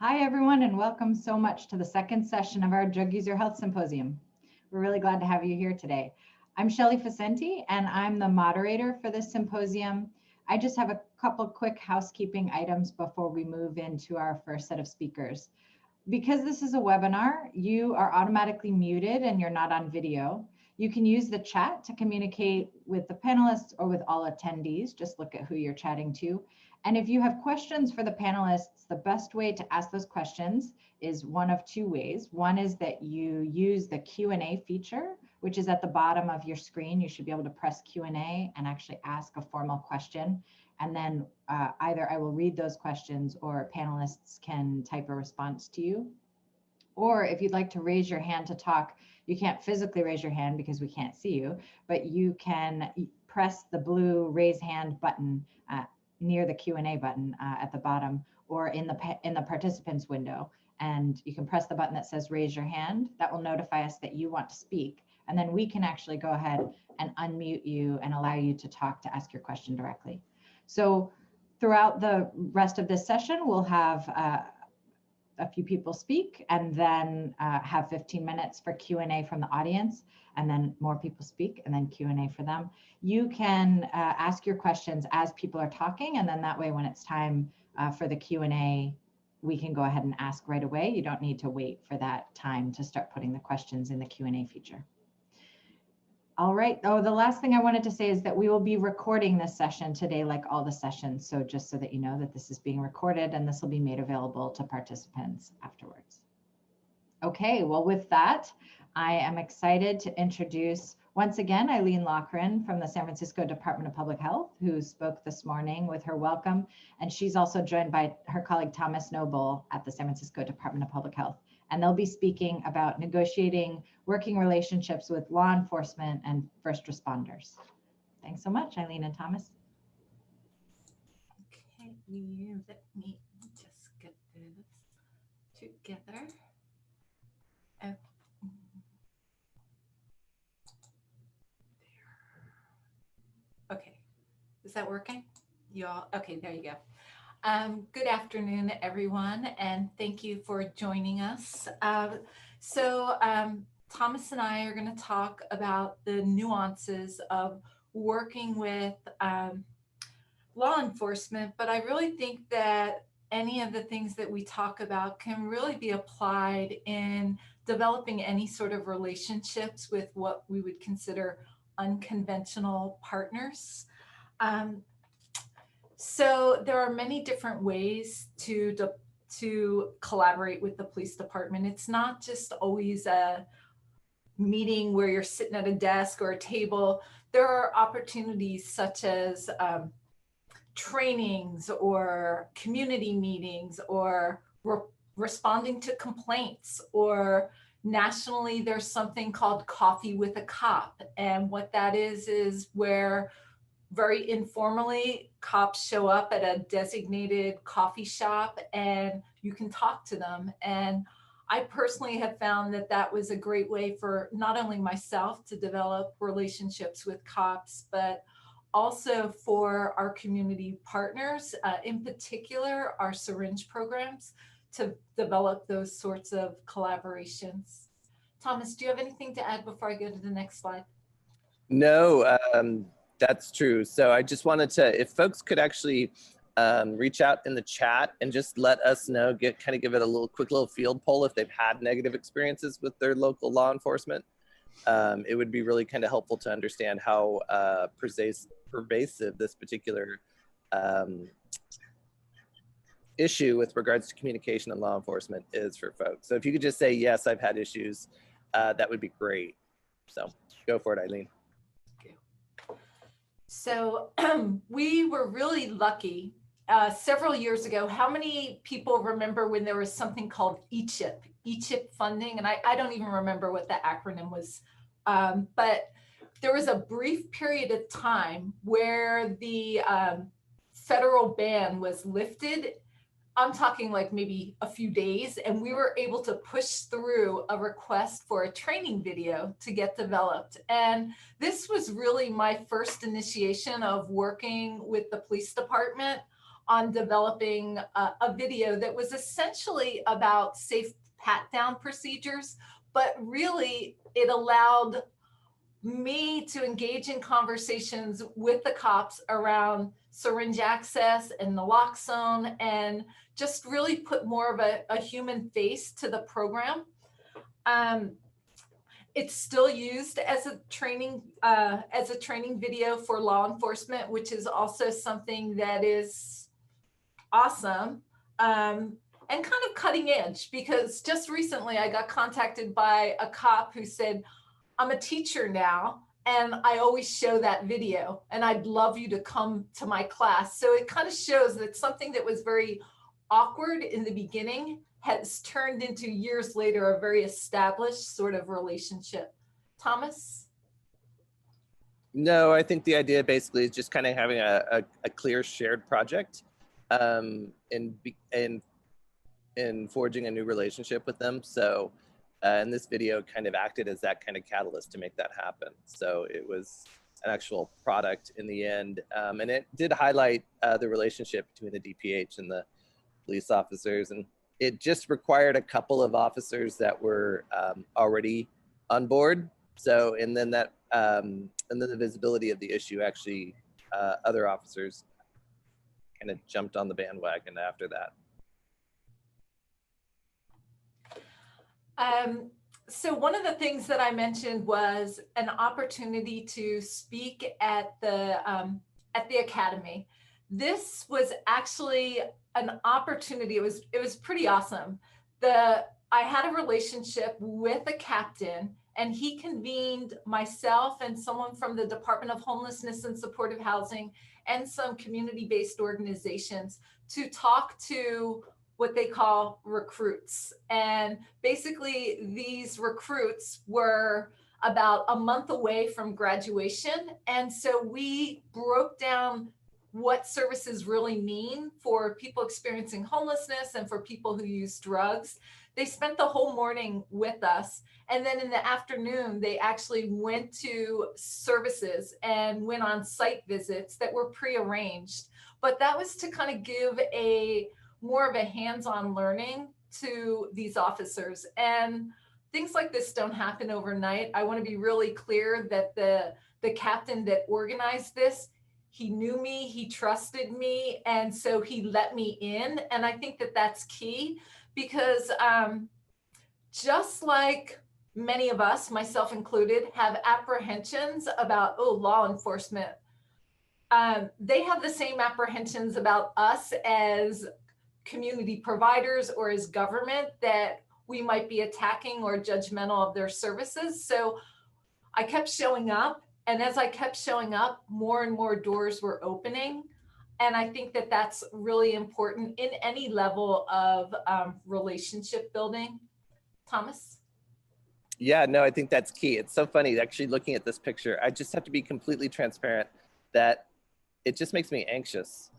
Hi, everyone, and welcome so much to the second session of our Drug User Health Symposium. We're really glad to have you here today. I'm Shelley Facenti, and I'm the moderator for this symposium. I just have a couple quick housekeeping items before we move into our first set of speakers. Because this is a webinar, you are automatically muted and you're not on video. You can use the chat to communicate with the panelists or with all attendees. Just look at who you're chatting to. And if you have questions for the panelists, the best way to ask those questions is one of two ways. One is that you use the Q&A feature, which is at the bottom of your screen. You should be able to press Q&A and actually ask a formal question. And then either I will read those questions or panelists can type a response to you. Or if you'd like to raise your hand to talk, you can't physically raise your hand because we can't see you, but you can press the blue raise hand button near the Q&A button at the bottom or in the participants window. And you can press the button that says raise your hand. That will notify us that you want to speak. And then we can actually go ahead and unmute you and allow you to talk to ask your question directly. So throughout the rest of this session, we'll have a few people speak and then have 15 minutes for Q&A from the audience, and then more people speak and then Q&A for them. You can ask your questions as people are talking, and then that way when it's time for the Q&A, we can go ahead and ask right away. You don't need to wait for that time to start putting the questions in the Q&A feature. All right. Oh, the last thing I wanted to say is that we will be recording this session today, like all the sessions. So just so that you know that this is being recorded and this will be made available to participants afterwards. Okay, well, with that, I am excited to introduce once again Eileen Lochran from the San Francisco Department of Public Health, who spoke this morning with her welcome. And she's also joined by her colleague Thomas Noble at the San Francisco Department of Public Health. And they'll be speaking about negotiating working relationships with law enforcement and first responders. Thanks so much, Eileen and Thomas. Okay, let me just get this together. Oh. Okay, is that working? You all, okay, there you go. Good afternoon, everyone, and thank you for joining us. Thomas and I are going to talk about the nuances of working with law enforcement, but I really think that any of the things that we talk about can really be applied in developing any sort of relationships with what we would consider unconventional partners. So there are many different ways to collaborate with the police department. It's not just always a meeting where you're sitting at a desk or a table. There are opportunities such as trainings or community meetings or responding to complaints, or nationally there's something called Coffee with a Cop. And what that is where very informally, cops show up at a designated coffee shop and you can talk to them. And I personally have found that that was a great way for not only myself to develop relationships with cops, but also for our community partners, in particular, our Syringe programs, to develop those sorts of collaborations. Thomas, do you have anything to add before I go to the next slide? No, that's true. So I just wanted to, if folks could actually reach out in the chat and just let us know, kind of give it a quick little field poll if they've had negative experiences with their local law enforcement. It would be really kind of helpful to understand how pervasive this particular issue with regards to communication and law enforcement is for folks. So if you could just say, yes, I've had issues, that would be great. So go for it, Eileen. So we were really lucky several years ago. How many people remember when there was something called ECHIP funding? And I don't even remember what the acronym was, but there was a brief period of time where the federal ban was lifted. I'm talking like maybe a few days, and we were able to push through a request for a training video to get developed. And this was really my first initiation of working with the police department on developing a video that was essentially about safe pat-down procedures, but really it allowed me to engage in conversations with the cops around syringe access and naloxone, and just really put more of a human face to the program. It's still used as a training video for law enforcement, which is also something that is awesome and kind of cutting edge, because just recently I got contacted by a cop who said, I'm a teacher now, and I always show that video, and I'd love you to come to my class. So it kind of shows that something that was very awkward in the beginning has turned into, years later, a very established sort of relationship. Thomas? No, I think the idea basically is just kind of having a clear shared project and forging a new relationship with them. So and this video kind of acted as that kind of catalyst to make that happen. So it was an actual product in the end. And it did highlight the relationship between the DPH and the police officers. And it just required a couple of officers that were already on board. So, and then the visibility of the issue, actually other officers kind of jumped on the bandwagon after that. So one of the things that I mentioned was an opportunity to speak at the academy. This was actually an opportunity. It was pretty awesome. I had a relationship with a captain, and he convened myself and someone from the Department of Homelessness and Supportive Housing and some community-based organizations to talk to what they call recruits. And basically these recruits were about a month away from graduation. And so we broke down what services really mean for people experiencing homelessness and for people who use drugs. They spent the whole morning with us. And then in the afternoon, they actually went to services and went on site visits that were prearranged. But that was to kind of give more of a hands-on learning to these officers. And things like this don't happen overnight. I want to be really clear that the captain that organized this, he knew me, he trusted me, and so he let me in. And I think that that's key, because just like many of us, myself included, have apprehensions about, law enforcement, they have the same apprehensions about us as community providers or as government, that we might be attacking or judgmental of their services. So I kept showing up, and as I kept showing up, more and more doors were opening. And I think that that's really important in any level of relationship building. Thomas? Yeah, no, I think that's key. It's so funny actually looking at this picture. I just have to be completely transparent that it just makes me anxious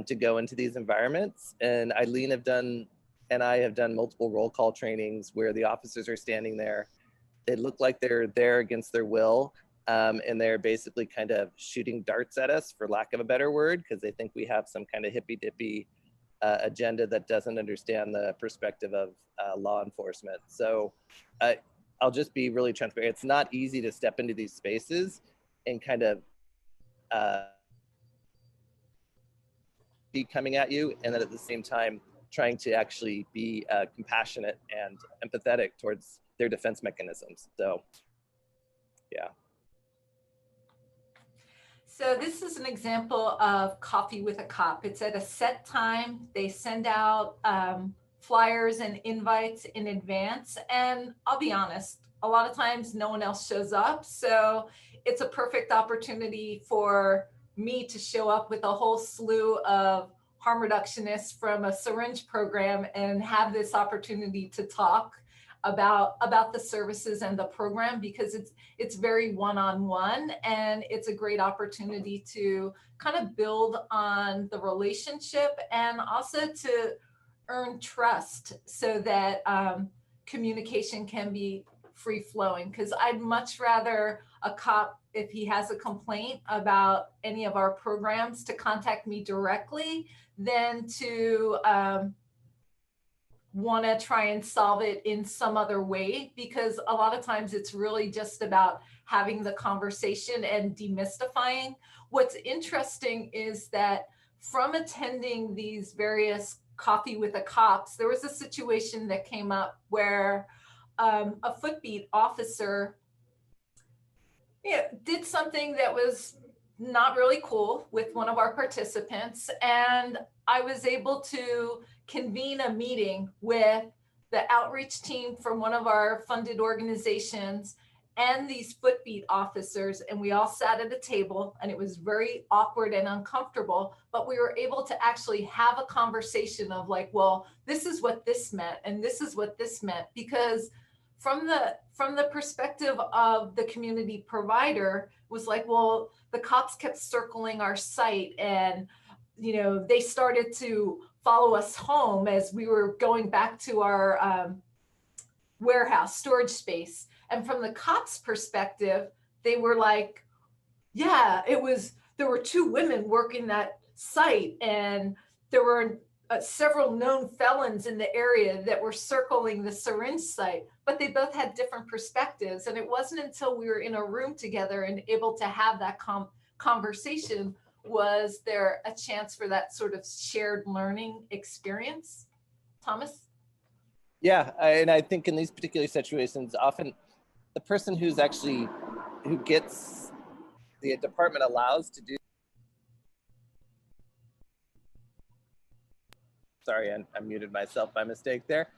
to go into these environments. And Eileen and I have done multiple roll call trainings where the officers are standing there. They look like they're there against their will. And they're basically kind of shooting darts at us, for lack of a better word, because they think we have some kind of hippy-dippy agenda that doesn't understand the perspective of law enforcement. So I'll just be really transparent. It's not easy to step into these spaces and kind of be coming at you, and then at the same time trying to actually be compassionate and empathetic towards their defense mechanisms. So yeah. So this is an example of Coffee with a Cop. It's at a set time. They send out flyers and invites in advance. And I'll be honest, a lot of times no one else shows up. So it's a perfect opportunity for me to show up with a whole slew of harm reductionists from a Syringe program and have this opportunity to talk about the services and the program, because it's very one-on-one, and it's a great opportunity to kind of build on the relationship and also to earn trust so that communication can be free-flowing. Because I'd much rather a cop if he has a complaint about any of our programs, to contact me directly than to want to try and solve it in some other way, because a lot of times it's really just about having the conversation and demystifying. What's interesting is that from attending these various coffee with the cops, there was a situation that came up where a footbeat officer did something that was not really cool with one of our participants. And I was able to convene a meeting with the outreach team from one of our funded organizations and these footbeat officers. And we all sat at a table, and it was very awkward and uncomfortable, but we were able to actually have a conversation of like, well, this is what this meant, and this is what this meant. Because from the perspective of the community provider, was like, well, the cops kept circling our site, and they started to follow us home as we were going back to our warehouse storage space. And from the cops' perspective, they were like, yeah, there were 2 women working that site, and there were several known felons in the area that were circling the Syringe site, but they both had different perspectives. And it wasn't until we were in a room together and able to have that conversation was there a chance for that sort of shared learning experience. Thomas? Yeah, and I think in these particular situations, often the person who gets the department allows to do. Sorry, I muted myself by mistake there.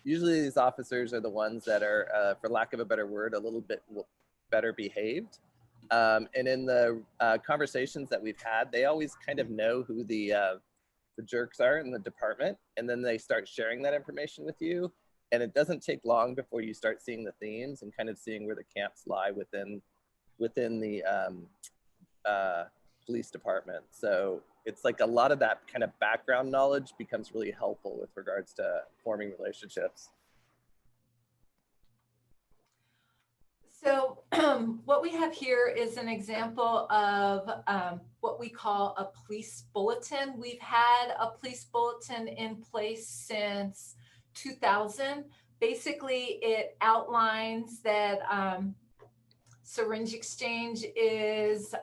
Usually these officers are the ones that are, for lack of a better word, a little bit better behaved. And in the conversations that we've had, they always kind of know who the jerks are in the department, and then they start sharing that information with you. And it doesn't take long before you start seeing the themes and kind of seeing where the camps lie within the police department. So it's like a lot of that kind of background knowledge becomes really helpful with regards to forming relationships. So what we have here is an example of what we call a police bulletin. We've had a police bulletin in place since 2000. Basically, it outlines that syringe exchange is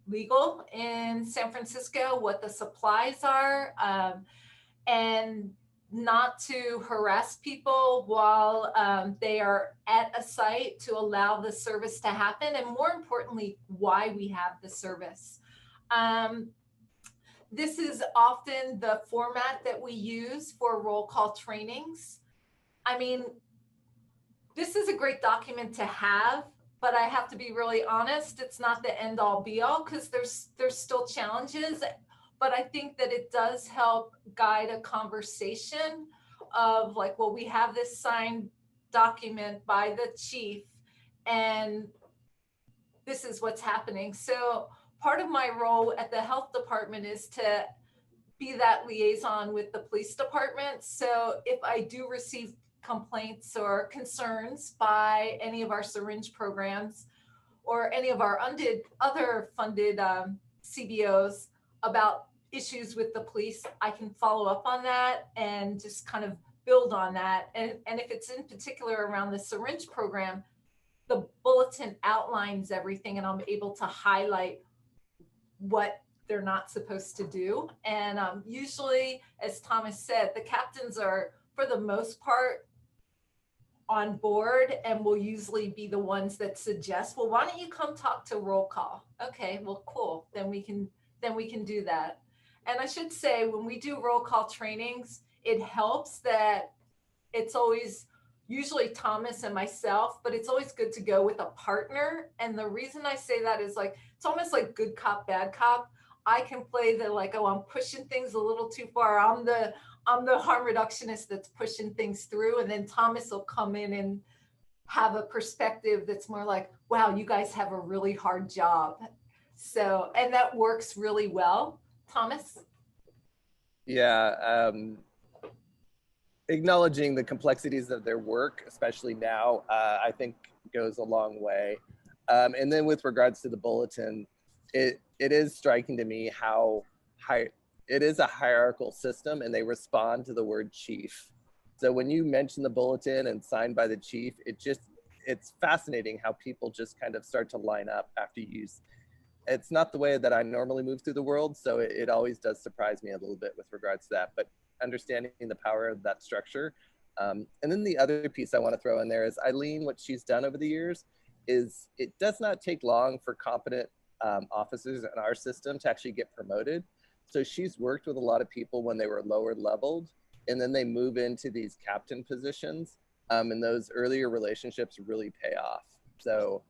legal in San Francisco, what the supplies are, and not to harass people while they are at a site, to allow the service to happen, and more importantly, why we have the service. This is often the format that we use for roll call trainings. I mean, this is a great document to have, but I have to be really honest, it's not the end all be all, because there's still challenges. But I think that it does help guide a conversation of like, well, we have this signed document by the chief, and this is what's happening. So part of my role at the health department is to be that liaison with the police department. So if I do receive complaints or concerns by any of our syringe programs or any of our other funded CBOs about issues with the police, I can follow up on that and just kind of build on that. And if it's in particular around the syringe program, the bulletin outlines everything, and I'm able to highlight what they're not supposed to do. And usually, as Thomas said, the captains are, for the most part, on board, and will usually be the ones that suggest, well, why don't you come talk to roll call? Okay, well, cool. Then we can do that. And I should say, when we do roll call trainings, it helps that it's always usually Thomas and myself, but it's always good to go with a partner. And the reason I say that is like, it's almost like good cop, bad cop. I can play the like, oh, I'm pushing things a little too far. I'm the harm reductionist that's pushing things through. And then Thomas will come in and have a perspective that's more like, wow, you guys have a really hard job. So, and that works really well. Thomas? Yeah, acknowledging the complexities of their work, especially now, I think goes a long way. And then with regards to the bulletin, it is striking to me how it is a hierarchical system, and they respond to the word chief. So when you mention the bulletin and signed by the chief, it's fascinating how people just kind of start to line up after you use. It's not the way that I normally move through the world, so it always does surprise me a little bit with regards to that, but understanding the power of that structure. And then the other piece I want to throw in there is Eileen, what she's done over the years is it does not take long for competent officers in our system to actually get promoted. So she's worked with a lot of people when they were lower leveled, and then they move into these captain positions, and those earlier relationships really pay off. So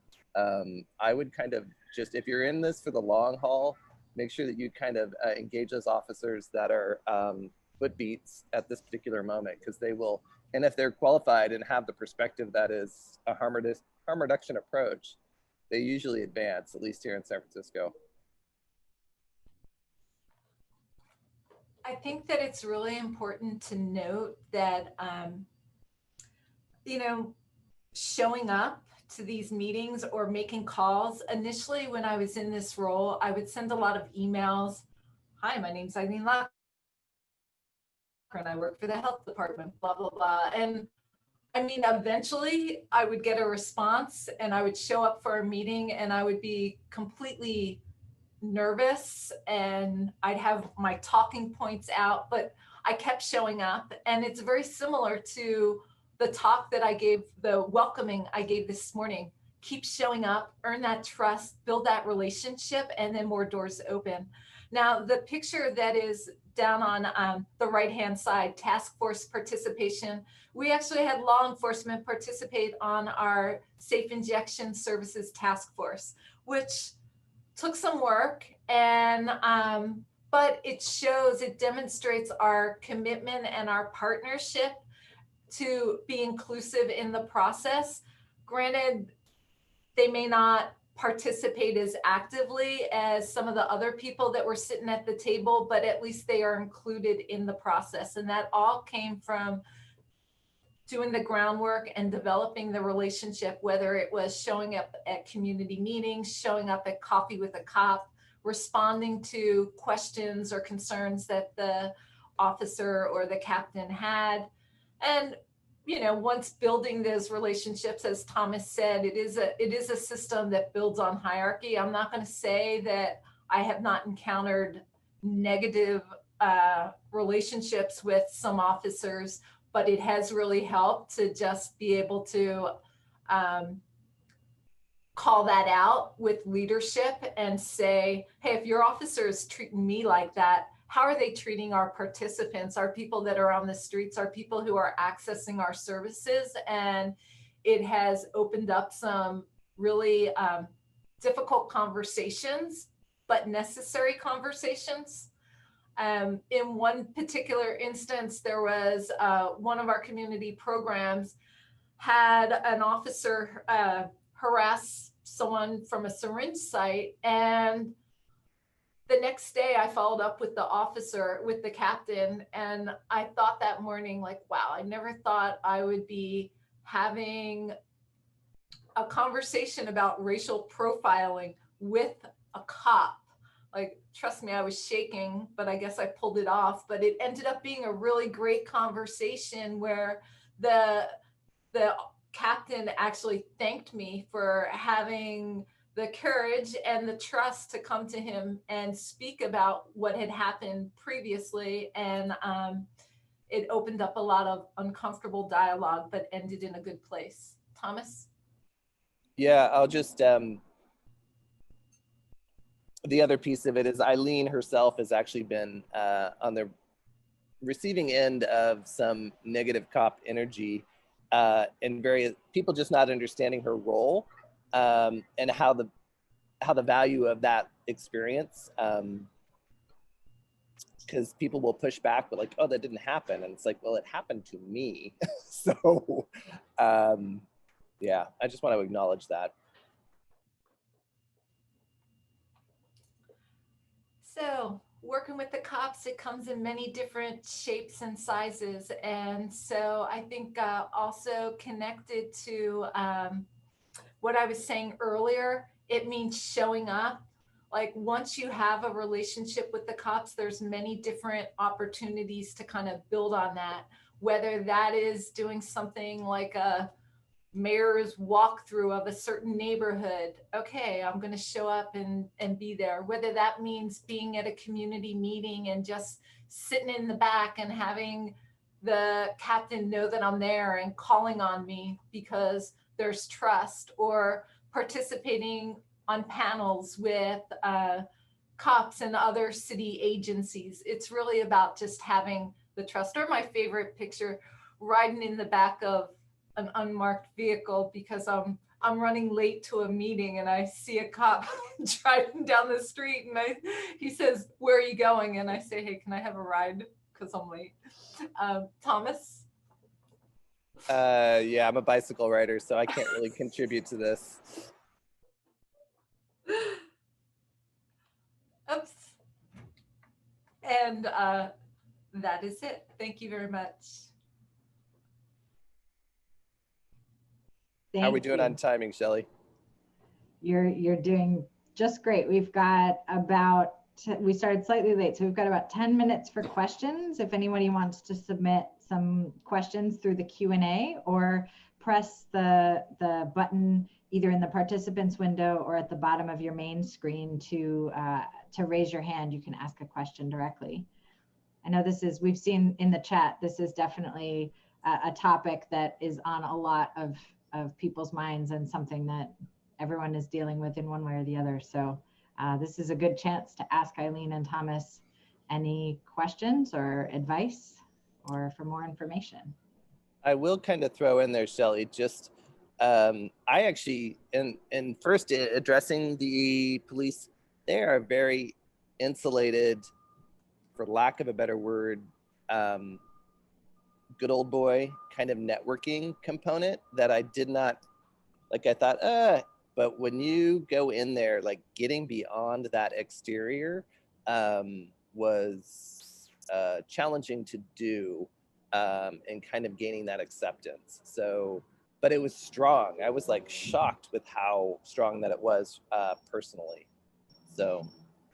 I would kind of just, if you're in this for the long haul, make sure that you kind of engage those officers that are foot beats at this particular moment, because they will, and if they're qualified and have the perspective that is a harm reduction approach, they usually advance, at least here in San Francisco. I think that it's really important to note that, you know, showing up to these meetings or making calls. Initially, when I was in this role, I would send a lot of emails. Hi, my name's Eileen Lochran. I work for the health department, blah, blah, blah. And I mean, eventually I would get a response and I would show up for a meeting and I would be completely nervous and I'd have my talking points out, but I kept showing up. And it's very similar to the talk that I gave, the welcoming I gave this morning. Keep showing up, earn that trust, build that relationship, and then more doors open. Now, the picture that is down on the right-hand side, task force participation, we actually had law enforcement participate on our safe injection services task force, which took some work, and but it shows, it demonstrates our commitment and our partnership to be inclusive in the process. Granted, they may not participate as actively as some of the other people that were sitting at the table, but at least they are included in the process. And that all came from doing the groundwork and developing the relationship, whether it was showing up at community meetings, showing up at Coffee with a Cop, responding to questions or concerns that the officer or the captain had. And, you know, once building those relationships, as Thomas said, it is a system that builds on hierarchy. I'm not going to say that I have not encountered negative relationships with some officers, but it has really helped to just be able to call that out with leadership and say, hey, if your officer is treating me like that, how are they treating our participants, our people that are on the streets, our people who are accessing our services? And it has opened up some really difficult conversations, but necessary conversations. In one particular instance, there was one of our community programs had an officer harass someone from a Syringe site, and the next day I followed up with the officer, with the captain, and I thought that morning, like, wow, I never thought I would be having a conversation about racial profiling with a cop. Like, trust me, I was shaking, but I guess I pulled it off. But it ended up being a really great conversation where the captain actually thanked me for having the courage and the trust to come to him and speak about what had happened previously. And it opened up a lot of uncomfortable dialogue, but ended in a good place. Thomas? Yeah, I'll just, the other piece of it is Eileen herself has actually been on the receiving end of some negative cop energy and various people just not understanding her role and how the value of that experience, because people will push back, but like, oh, that didn't happen. And it's like, well, it happened to me. So yeah, I just want to acknowledge that. So working with the cops, it comes in many different shapes and sizes. And so I think also connected to what I was saying earlier, it means showing up. Like once you have a relationship with the cops, there's many different opportunities to kind of build on that, whether that is doing something like a mayor's walkthrough of a certain neighborhood. Okay, I'm going to show up and be there. Whether that means being at a community meeting and just sitting in the back and having the captain know that I'm there and calling on me because there's trust, or participating on panels with cops and other city agencies. It's really about just having the trust. Or my favorite picture, riding in the back of an unmarked vehicle because I'm running late to a meeting and I see a cop driving down the street and he says, "Where are you going?" And I say, "Hey, can I have a ride? Because I'm late." Thomas? Yeah, I'm a bicycle rider, so I can't really contribute to this. Oops. And that is it. Thank you very much. How are we doing on timing, Shelley? You're doing just great. We've got about, we started slightly late, so we've got about 10 minutes for questions. If anybody wants to submit some questions through the Q&A, or press the button either in the participants window or at the bottom of your main screen to raise your hand, you can ask a question directly. I know this is, we've seen in the chat, this is definitely a topic that is on a lot of people's minds and something that everyone is dealing with in one way or the other. So this is a good chance to ask Eileen and Thomas any questions or advice or for more information. I will kind of throw in there, Shelley, just I actually, in first addressing the police, they are very insulated, for lack of a better word, good old boy kind of networking component that I did not, like I thought, but when you go in there, like getting beyond that exterior was challenging to do, and kind of gaining that acceptance. So, but it was strong. I was like shocked with how strong that it was personally. So.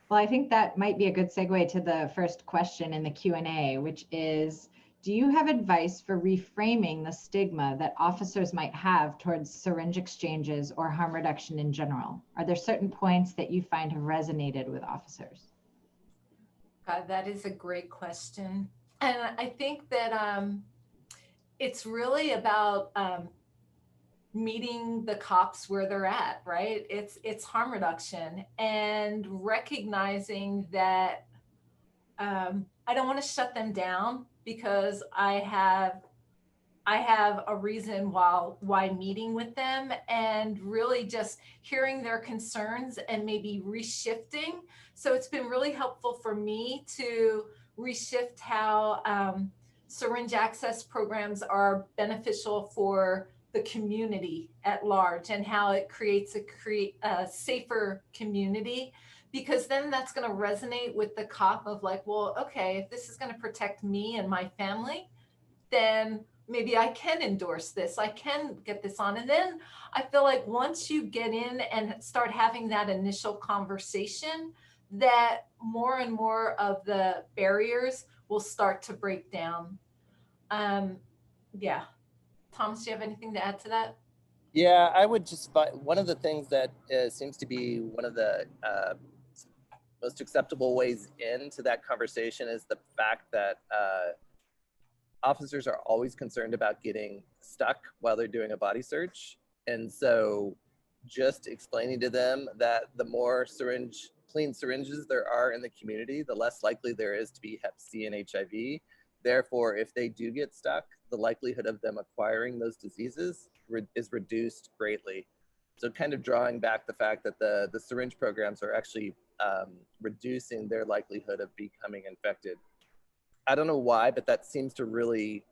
Well, I think that might be a good segue to the first question in the Q&A, which is, do you have advice for reframing the stigma that officers might have towards syringe exchanges or harm reduction in general? Are there certain points that you find have resonated with officers? God, that is a great question. And I think that it's really about meeting the cops where they're at, right? It's harm reduction and recognizing that I don't want to shut them down because I have a reason why meeting with them, and really just hearing their concerns and maybe reshifting. So it's been really helpful for me to reshift how syringe access programs are beneficial for the community at large, and how it creates a safer community, because then that's going to resonate with the cop of like, well, okay, if this is going to protect me and my family, then maybe I can endorse this, I can get this on. And then I feel like once you get in and start having that initial conversation, that more and more of the barriers will start to break down. Yeah. Thomas, do you have anything to add to that? Yeah, I would just find one of the things that seems to be one of the most acceptable ways into that conversation is the fact that officers are always concerned about getting stuck while they're doing a body search. And so just explaining to them that the more clean syringes there are in the community, the less likely there is to be Hep C and HIV. Therefore, if they do get stuck, the likelihood of them acquiring those diseases is reduced greatly. So kind of drawing back the fact that the syringe programs are actually reducing their likelihood of becoming infected. I don't know why, but that seems to really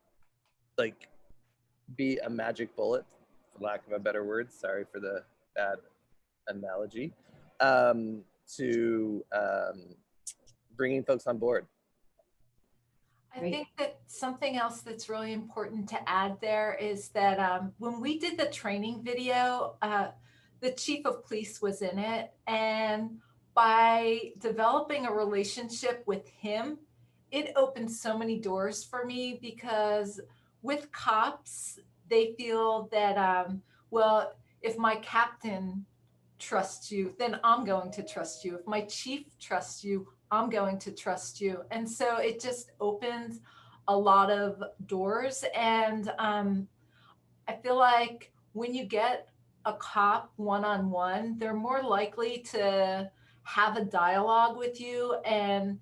like be a magic bullet, for lack of a better word. Sorry for the bad analogy, to bringing folks on board. I think that something else that's really important to add there is that when we did the training video, the chief of police was in it. And by developing a relationship with him, it opened so many doors for me, because with cops, they feel that, well, if my captain trusts you, then I'm going to trust you. If my chief trusts you, I'm going to trust you. And so it just opens a lot of doors. And I feel like when you get a cop one-on-one, they're more likely to have a dialogue with you and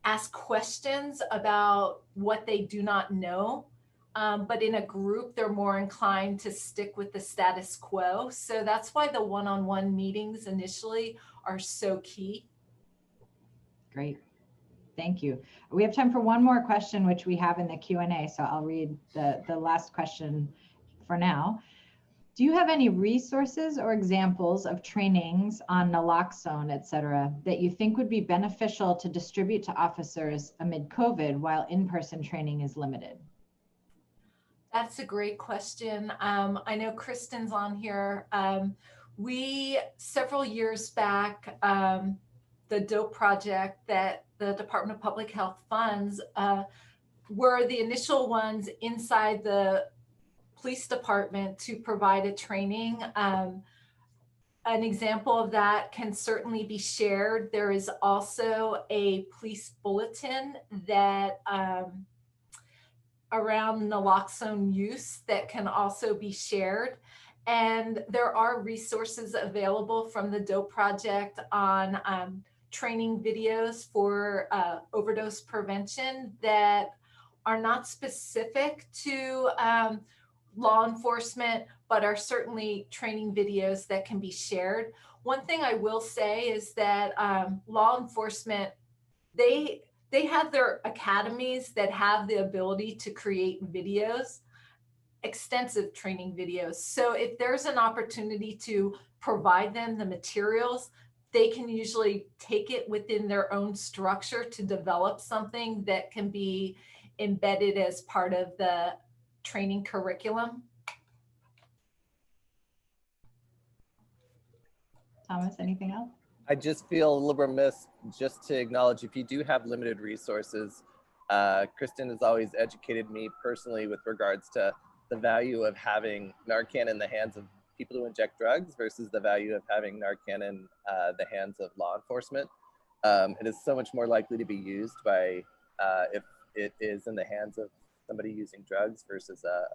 ask questions about what they do not know. But in a group, they're more inclined to stick with the status quo. So that's why the one-on-one meetings initially are so key. Great. Thank you. We have time for one more question, which we have in the Q&A. So I'll read the last question for now. Do you have any resources or examples of trainings on naloxone, et cetera, that you think would be beneficial to distribute to officers amid COVID while in-person training is limited? That's a great question. I know Kristen's on here. We, several years back, the DOPE project that the Department of Public Health funds were the initial ones inside the police department to provide a training. An example of that can certainly be shared. There is also a police bulletin that around naloxone use that can also be shared. And there are resources available from the DOPE project on training videos for overdose prevention that are not specific to law enforcement, but are certainly training videos that can be shared. One thing I will say is that law enforcement, they have their academies that have the ability to create videos, extensive training videos. So if there's an opportunity to provide them the materials, they can usually take it within their own structure to develop something that can be embedded as part of the training curriculum. Thomas, anything else? I just feel a little remiss just to acknowledge, if you do have limited resources, Kristen has always educated me personally with regards to the value of having Narcan in the hands of people who inject drugs versus the value of having Narcan in the hands of law enforcement. It is so much more likely to be used by, if it is in the hands of somebody using drugs versus a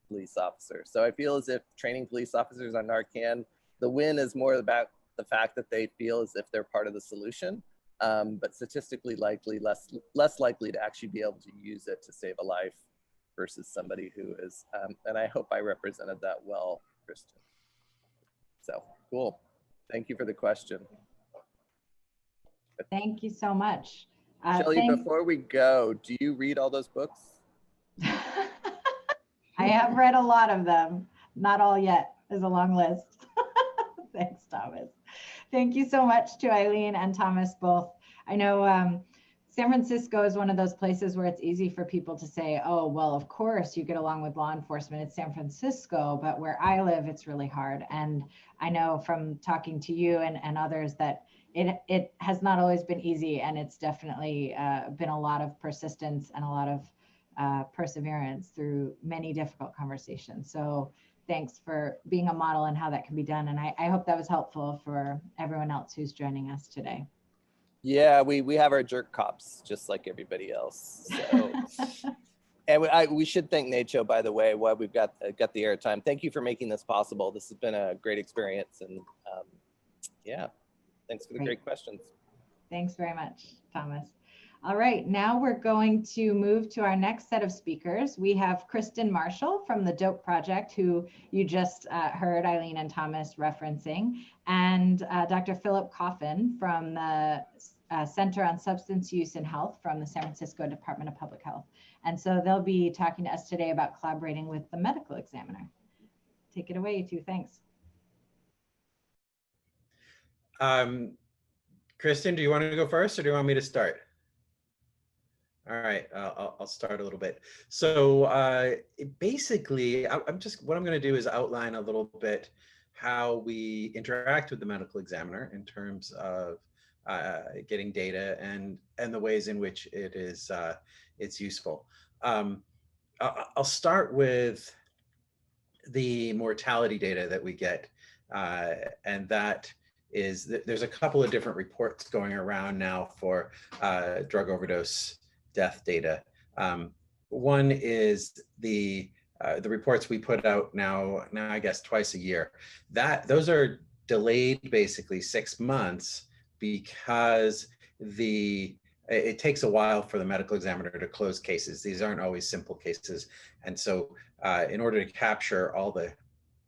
police officer. So I feel as if training police officers on Narcan, the win is more about the fact that they feel as if they're part of the solution, but statistically likely less likely to actually be able to use it to save a life versus somebody who is, and I hope I represented that well, Kristen. So cool. Thank you for the question. Thank you so much. Shelley, before we go, do you read all those books? I have read a lot of them. Not all yet. There's a long list. Thanks, Thomas. Thank you so much to Eileen and Thomas both. I know San Francisco is one of those places where it's easy for people to say, oh, well, of course you get along with law enforcement. It's San Francisco, but where I live, it's really hard. And I know from talking to you and others that it has not always been easy, and it's definitely been a lot of persistence and a lot of perseverance through many difficult conversations. So thanks for being a model and how that can be done. And I hope that was helpful for everyone else who's joining us today. Yeah, we have our jerk cops just like everybody else. So, and we should thank NACCHO, by the way, while we've got the airtime. Thank you for making this possible. This has been a great experience, and yeah, thanks for the great questions. Thanks very much, Thomas. All right, now we're going to move to our next set of speakers. We have Kristen Marshall from the DOPE Project, who you just heard Eileen and Thomas referencing, and Dr. Philip Coffin from the Center on Substance Use and Health from the San Francisco Department of Public Health. And so they'll be talking to us today about collaborating with the medical examiner. Take it away, you two. Thanks. Kristen, do you want to go first or do you want me to start? All right, I'll start a little bit. So basically, what I'm going to do is outline a little bit how we interact with the medical examiner in terms of getting data and the ways in which it is it's useful. I'll start with the mortality data that we get, and that is there's a couple of different reports going around now for drug overdose death data. One is the reports we put out now I guess twice a year. Those are delayed basically 6 months because it takes a while for the medical examiner to close cases. These aren't always simple cases, and so in order to capture all the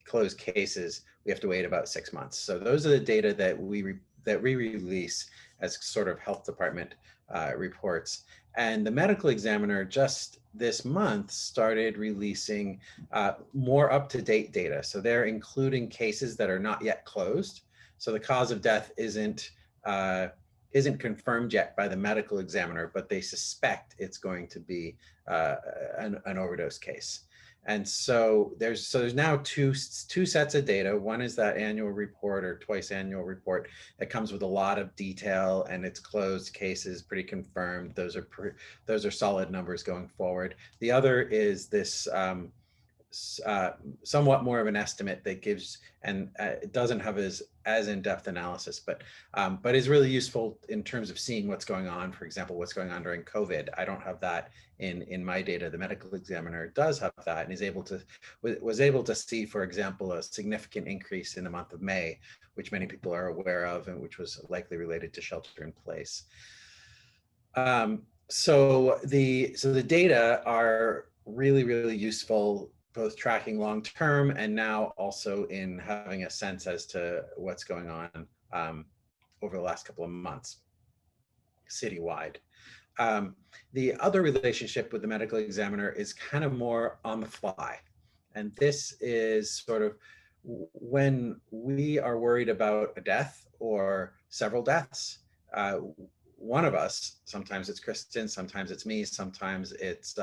closed cases, we have to wait about 6 months. So those are the data that we release as sort of health department reports. And the medical examiner just this month started releasing more up-to-date data. So they're including cases that are not yet closed. So the cause of death isn't confirmed yet by the medical examiner, but they suspect it's going to be an overdose case. And so there's now two sets of data. One is that annual report or twice annual report that comes with a lot of detail, and it's closed cases, pretty confirmed. Those are solid numbers going forward. The other is this somewhat more of an estimate that gives, and it doesn't have as in-depth analysis, but is really useful in terms of seeing what's going on. For example, what's going on during COVID. I don't have that in my data. The medical examiner does have that and was able to see, for example, a significant increase in the month of May, which many people are aware of, and which was likely related to shelter in place. So the data are really, really useful, both tracking long-term and now also in having a sense as to what's going on over the last couple of months citywide. The other relationship with the medical examiner is kind of more on the fly. And this is sort of when we are worried about a death or several deaths, one of us, sometimes it's Kristen, sometimes it's me, sometimes it's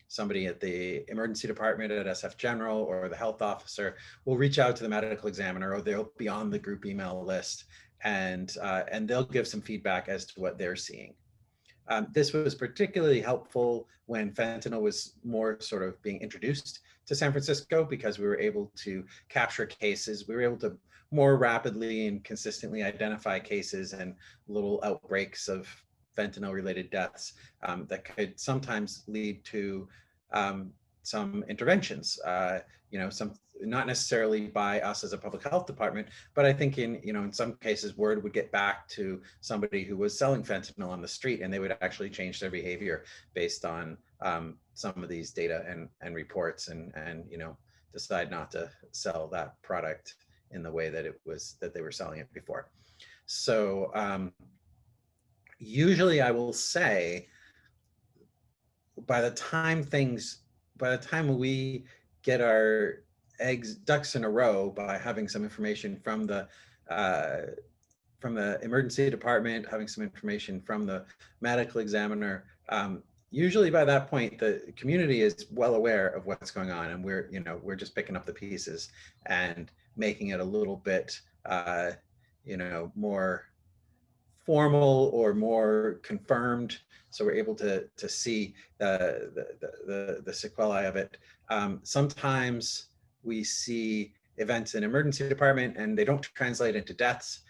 somebody at the emergency department at SF General or the health officer will reach out to the medical examiner, or they'll be on the group email list, and they'll give some feedback as to what they're seeing. This was particularly helpful when fentanyl was more sort of being introduced to San Francisco, because we were able to capture cases. We were able to more rapidly and consistently identify cases and little outbreaks of fentanyl-related deaths that could sometimes lead to some interventions. Not necessarily by us as a public health department, but I think in some cases word would get back to somebody who was selling fentanyl on the street, and they would actually change their behavior based on some of these data and reports, and decide not to sell that product in the way that they were selling it before. So usually I will say, by the time we get our ducks in a row by having some information from the emergency department, having some information from the medical examiner, usually by that point the community is well aware of what's going on, and we're just picking up the pieces and making it a little bit more formal or more confirmed, so we're able to see the sequelae of it. Sometimes we see events in emergency department and they don't translate into deaths.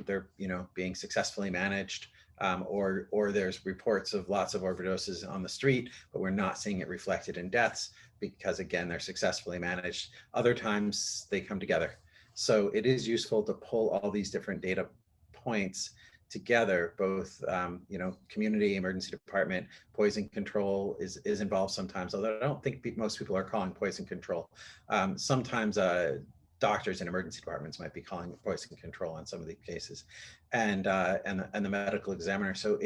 They're being successfully managed, or there's reports of lots of overdoses on the street, but we're not seeing it reflected in deaths because, again, they're successfully managed. Other times they come together. So it is useful to pull all these different data points together, both community, emergency department, poison control is involved sometimes, although I don't think most people are calling poison control. Sometimes doctors in emergency departments might be calling it poison control on some of the cases, and the medical examiner. So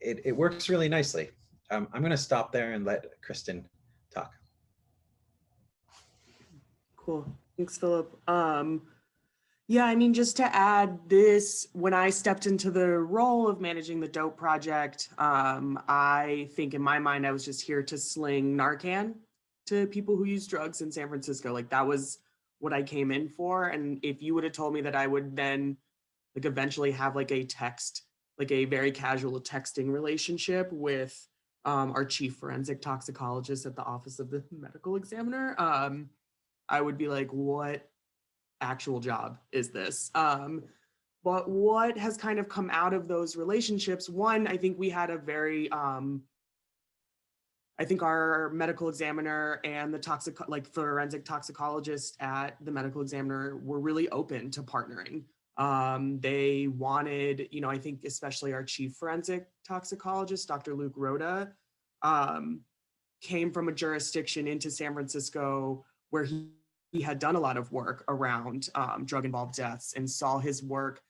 it works really nicely. I'm going to stop there and let Kristen talk. Cool. Thanks, Philip. Yeah, I mean, just to add this, when I stepped into the role of managing the DOPE project, I think in my mind, I was just here to sling Narcan to people who use drugs in San Francisco. Like, that was what I came in for. And if you would have told me that I would then like eventually have like a text, like a very casual texting relationship with our chief forensic toxicologist at the Office of the Medical Examiner, I would be like, what actual job is this? But what has kind of come out of those relationships? One, I think we had a very, I think our medical examiner and the forensic toxicologist at the medical examiner were really open to partnering. They wanted, I think especially our chief forensic toxicologist, Dr. Luke Rhoda, came from a jurisdiction into San Francisco where he had done a lot of work around drug-involved deaths and saw his work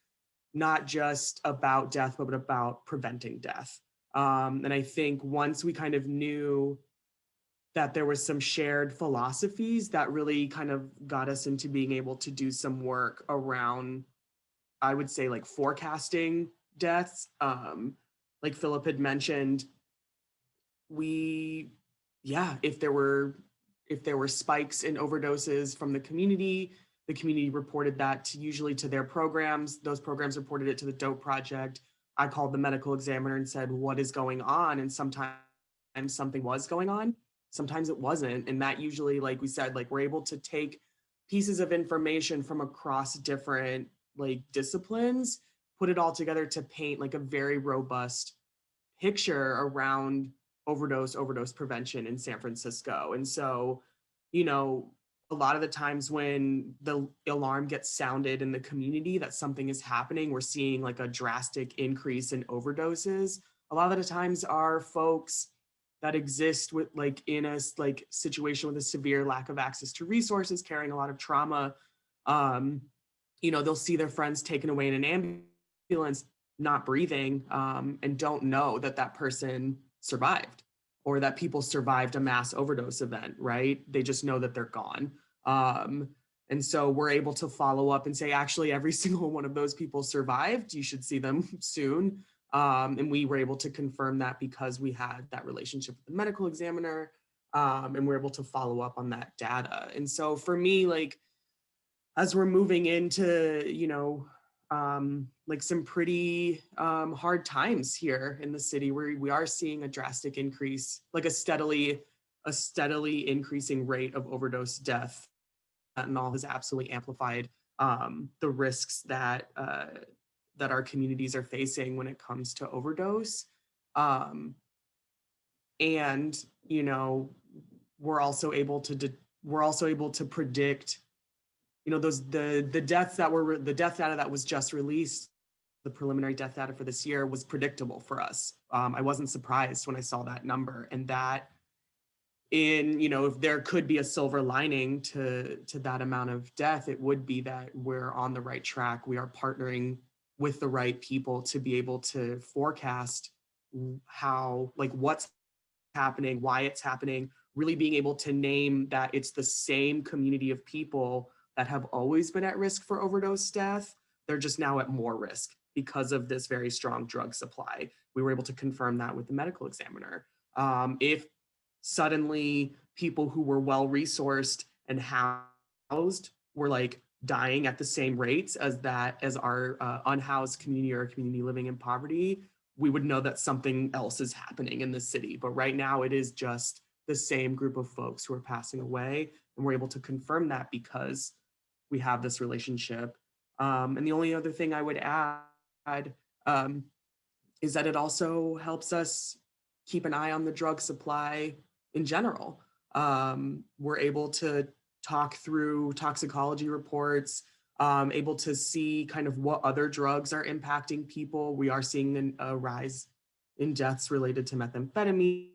not just about death, but about preventing death. And I think once we kind of knew that there was some shared philosophies, that really kind of got us into being able to do some work around, I would say, like forecasting deaths. Like Philip had mentioned, if there were spikes in overdoses from the community reported that usually to their programs. Those programs reported it to the DOPE project. I called the medical examiner and said, what is going on? And sometimes something was going on, sometimes it wasn't. And that usually, like we said, like we're able to take pieces of information from across different like disciplines, put it all together to paint like a very robust picture around overdose prevention in San Francisco. And so, a lot of the times when the alarm gets sounded in the community that something is happening, we're seeing like a drastic increase in overdoses. A lot of the times are folks that exist with like in a like situation with a severe lack of access to resources, carrying a lot of trauma. They'll see their friends taken away in an ambulance, not breathing, and don't know that person survived, or that people survived a mass overdose event, right? They just know that they're gone. And so we're able to follow up and say, actually, every single one of those people survived. You should see them soon. And we were able to confirm that because we had that relationship with the medical examiner, and we're able to follow up on that data. And so for me, like, as we're moving into, like some pretty hard times here in the city, where we are seeing a drastic increase, like a steadily increasing rate of overdose death. Fentanyl has absolutely amplified the risks that our communities are facing when it comes to overdose. And we're also able to predict, the death data that was just released, the preliminary death data for this year, was predictable for us. I wasn't surprised when I saw that number, and that if there could be a silver lining to that amount of death, it would be that we're on the right track. We are partnering with the right people to be able to forecast what's happening, why it's happening, really being able to name that it's the same community of people that have always been at risk for overdose death. They're just now at more risk because of this very strong drug supply. We were able to confirm that with the medical examiner. If suddenly people who were well-resourced and housed were like dying at the same rates as our unhoused community or community living in poverty, we would know that something else is happening in the city. But right now it is just the same group of folks who are passing away. And we're able to confirm that because we have this relationship. And the only other thing I would add is that it also helps us keep an eye on the drug supply in general. We're able to talk through toxicology reports, able to see kind of what other drugs are impacting people. We are seeing a rise in deaths related to methamphetamine,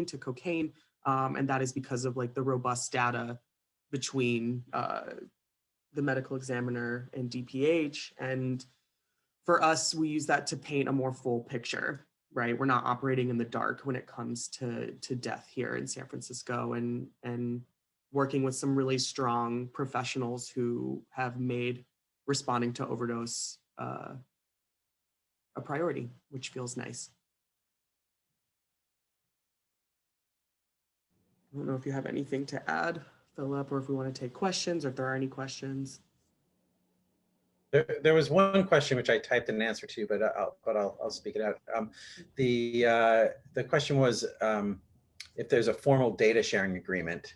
to cocaine, and that is because of like the robust data between the medical examiner and DPH. And for us, we use that to paint a more full picture, right? We're not operating in the dark when it comes to death here in San Francisco, and working with some really strong professionals who have made responding to overdose a priority, which feels nice. I don't know if you have anything to add, Philip, or if we want to take questions, or if there are any questions. There was one question which I typed an answer to, but I'll speak it out. The question was if there's a formal data sharing agreement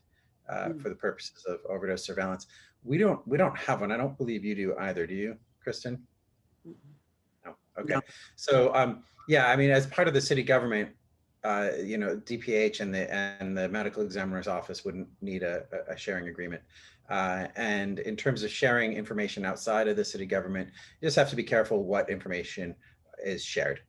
for the purposes of overdose surveillance. We don't have one. I don't believe you do either. Do you, Kristen? No. Okay. No. So yeah, I mean, as part of the city government, you know, DPH and the medical examiner's office wouldn't need a sharing agreement. And in terms of sharing information outside of the city government, you just have to be careful what information is shared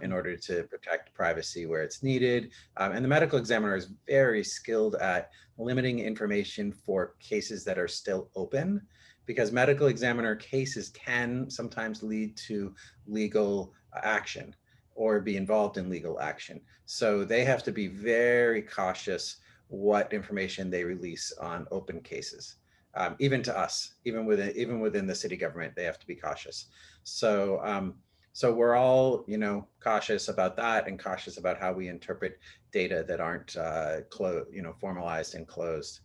in order to protect privacy where it's needed. And the medical examiner is very skilled at limiting information for cases that are still open, because medical examiner cases can sometimes lead to legal action or be involved in legal action. So they have to be very cautious what information they release on open cases. Even to us, even within the city government, they have to be cautious. So so we're all, you know, cautious about that, and cautious about how we interpret data that aren't formalized and closed.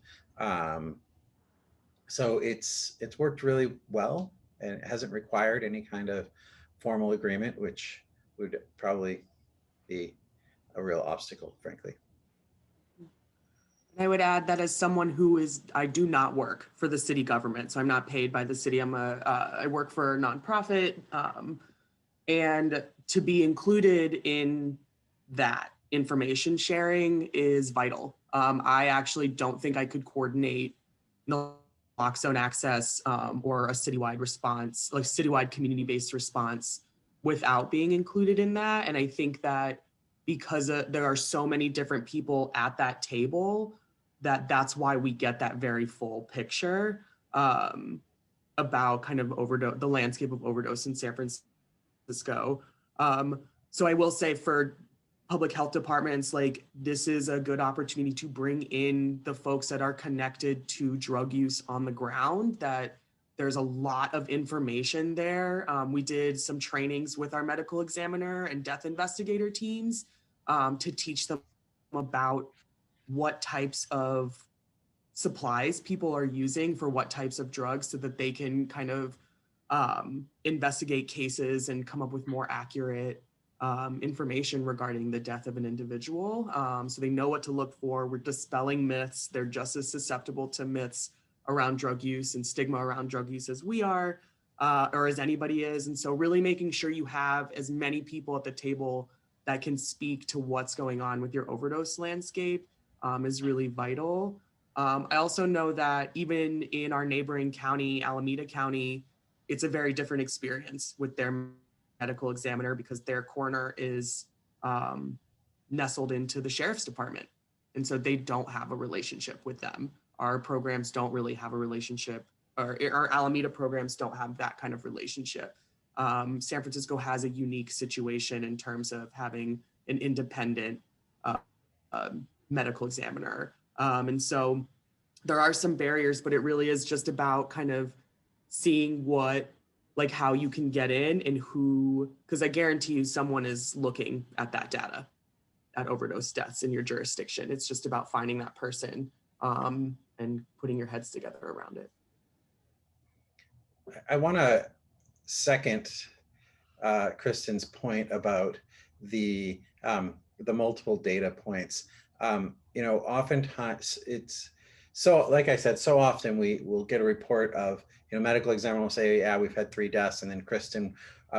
So it's worked really well, and it hasn't required any kind of formal agreement, which would probably be a real obstacle, frankly. I would add that as someone I do not work for the city government, so I'm not paid by the city. I work for a nonprofit, and to be included in that information sharing is vital. I actually don't think I could coordinate Naloxone access or a citywide response, like citywide community-based response, without being included in that. And I think that because there are so many different people at that table, that's why we get that very full picture about kind of the landscape of overdose in San Francisco. So I will say, for public health departments, like, this is a good opportunity to bring in the folks that are connected to drug use on the ground, that there's a lot of information there. We did some trainings with our medical examiner and death investigator teams to teach them about what types of supplies people are using for what types of drugs, so that they can kind of investigate cases and come up with more accurate information regarding the death of an individual. So they know what to look for. We're dispelling myths. They're just as susceptible to myths around drug use and stigma around drug use as we are, or as anybody is. And so really making sure you have as many people at the table that can speak to what's going on with your overdose landscape is really vital. I also know that even in our neighboring county, Alameda County, it's a very different experience with their medical examiner, because their coroner is nestled into the sheriff's department. And so they don't have a relationship with them. Our programs don't really have a relationship, or our Alameda programs don't have that kind of relationship. San Francisco has a unique situation in terms of having an independent medical examiner. And so there are some barriers, but it really is just about kind of seeing how you can get in and who, because I guarantee you someone is looking at that data, at overdose deaths in your jurisdiction. It's just about finding that person and putting your heads together around it. I want to second Kristen's point about the multiple data points. You know, oftentimes it's so, like I said, so often we will get a report of, you know, medical examiner will say, yeah, we've had 3 deaths, and then Kristen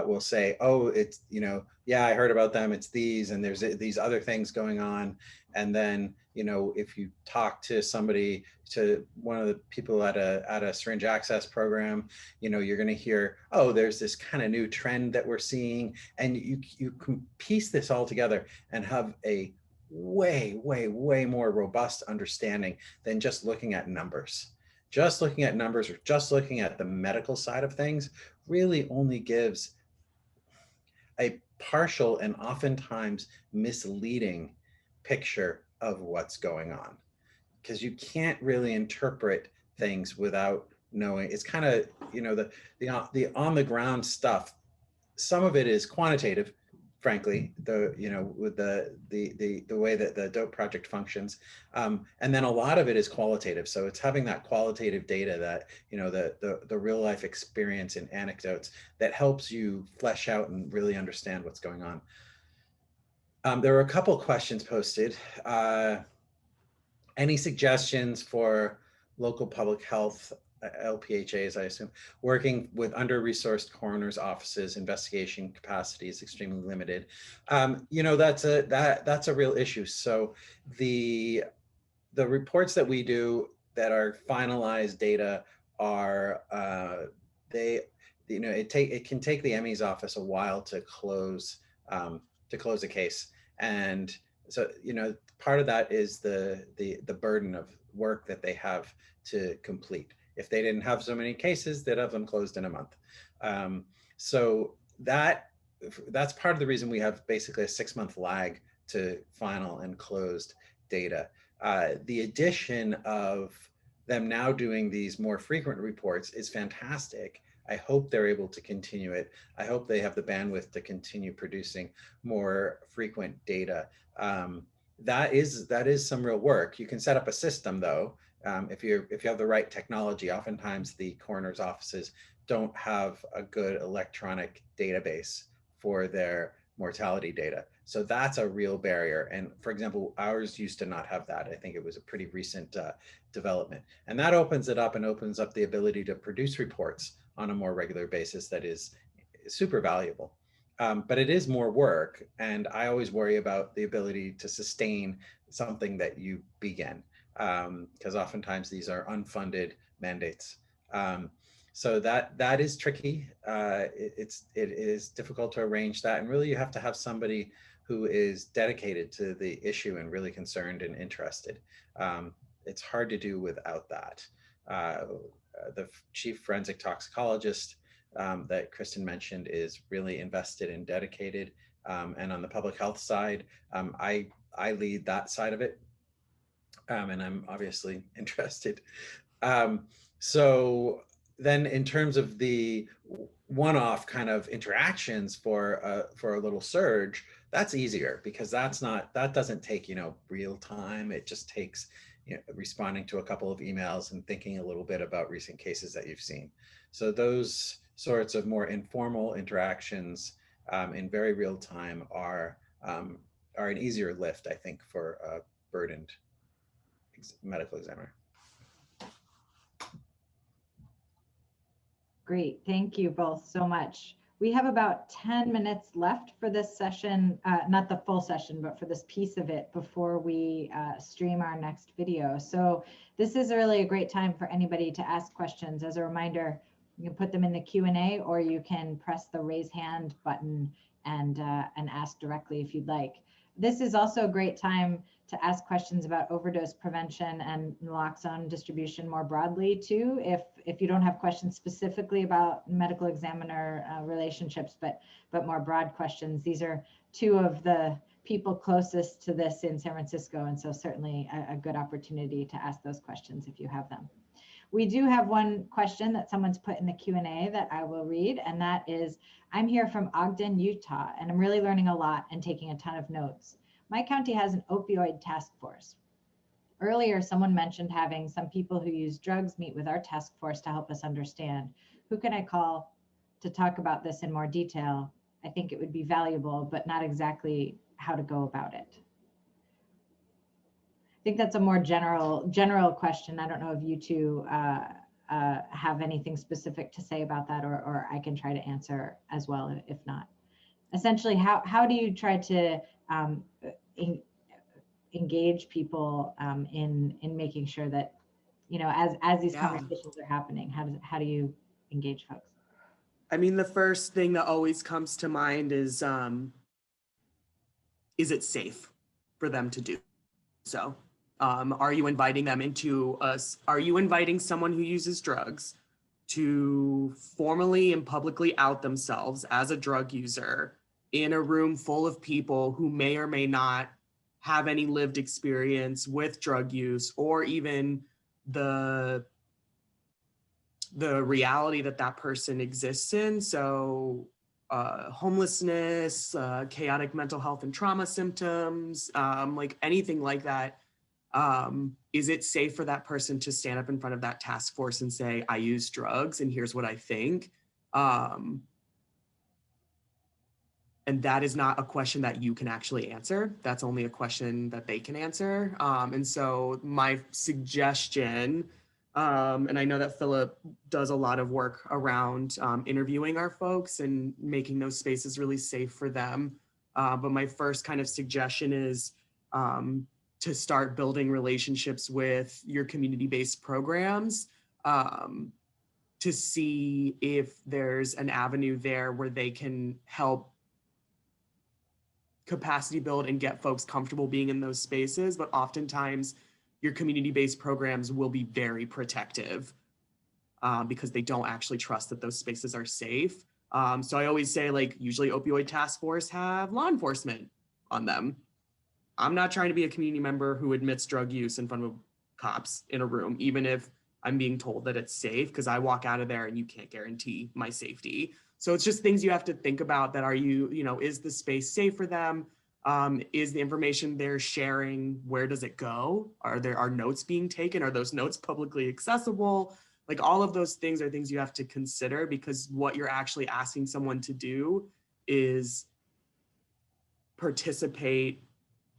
will say, oh, it's, you know, yeah, I heard about them, it's these, and there's these other things going on. And then, you know, if you talk to somebody, to one of the people at a syringe access program, you know, you're going to hear, oh, there's this kind of new trend that we're seeing, and you can piece this all together and have a way more robust understanding than just looking at numbers. Just looking at numbers, or just looking at the medical side of things, really only gives a partial and oftentimes misleading picture of what's going on, because you can't really interpret things without knowing. It's kind of, you know, the on the ground stuff. Some of it is quantitative, frankly, with the way that the DOPE project functions. And then a lot of it is qualitative. So it's having that qualitative data that, the real life experience and anecdotes that helps you flesh out and really understand what's going on. There were a couple questions posted. Any suggestions for local public health, LPHAs, I assume, working with under-resourced coroners' offices? Investigation capacity is extremely limited. That's a real issue. So the reports that we do that are finalized data are it can take the ME's office a while to close a case, and so part of that is the burden of work that they have to complete. If they didn't have so many cases, they'd have them closed in a month. So that's part of the reason we have basically a 6-month lag to final and closed data. The addition of them now doing these more frequent reports is fantastic. I hope they're able to continue it. I hope they have the bandwidth to continue producing more frequent data. That is some real work. You can set up a system though. If you have the right technology. Oftentimes the coroner's offices don't have a good electronic database for their mortality data. So that's a real barrier. And for example, ours used to not have that. I think it was a pretty recent development. And that opens it up and opens up the ability to produce reports on a more regular basis that is super valuable. But it is more work. And I always worry about the ability to sustain something that you begin, because oftentimes these are unfunded mandates. So that is tricky. It is difficult to arrange that. And really you have to have somebody who is dedicated to the issue and really concerned and interested. It's hard to do without that. The chief forensic toxicologist that Kristen mentioned is really invested and dedicated. And on the public health side, I lead that side of it. And I'm obviously interested. So then in terms of the one-off kind of interactions for a little surge, that's easier because that doesn't take, real time. It just takes, responding to a couple of emails and thinking a little bit about recent cases that you've seen. So those sorts of more informal interactions in very real time are an easier lift, I think, for a burdened medical examiner. Great, thank you both so much. We have about 10 minutes left for this session, not the full session, but for this piece of it before we stream our next video. So this is really a great time for anybody to ask questions. As a reminder, you can put them in the Q&A or you can press the raise hand button and ask directly if you'd like. This is also a great time to ask questions about overdose prevention and naloxone distribution more broadly too, if you don't have questions specifically about medical examiner relationships, but more broad questions. These are two of the people closest to this in San Francisco, and so certainly a good opportunity to ask those questions if you have them. We do have one question that someone's put in the Q&A that I will read, and that is, I'm here from Ogden, Utah, and I'm really learning a lot and taking a ton of notes. My county has an opioid task force. Earlier, someone mentioned having some people who use drugs meet with our task force to help us understand. Who can I call to talk about this in more detail? I think it would be valuable, but not exactly how to go about it. I think that's a more general question. I don't know if you two have anything specific to say about that, or I can try to answer as well if not. Essentially, how do you try to engage people in making sure that, as these conversations are happening, how do you engage folks? I mean, the first thing that always comes to mind is it safe for them to do so? Are you inviting them are you inviting someone who uses drugs to formally and publicly out themselves as a drug user in a room full of people who may or may not have any lived experience with drug use, or even the reality that person exists in? So homelessness, chaotic mental health and trauma symptoms, like anything like that. Is it safe for that person to stand up in front of that task force and say, I use drugs and here's what I think? And that is not a question that you can actually answer. That's only a question that they can answer. And so my suggestion, and I know that Philip does a lot of work around interviewing our folks and making those spaces really safe for them. But my first kind of suggestion is to start building relationships with your community-based programs to see if there's an avenue there where they can help capacity build and get folks comfortable being in those spaces. But oftentimes your community-based programs will be very protective because they don't actually trust that those spaces are safe. So I always say, like, usually opioid task force have law enforcement on them. I'm not trying to be a community member who admits drug use in front of cops in a room, even if I'm being told that it's safe, because I walk out of there and you can't guarantee my safety. So it's just things you have to think about that is the space safe for them? Is the information they're sharing, where does it go? Are notes being taken? Are those notes publicly accessible? Like, all of those things are things you have to consider, because what you're actually asking someone to do is participate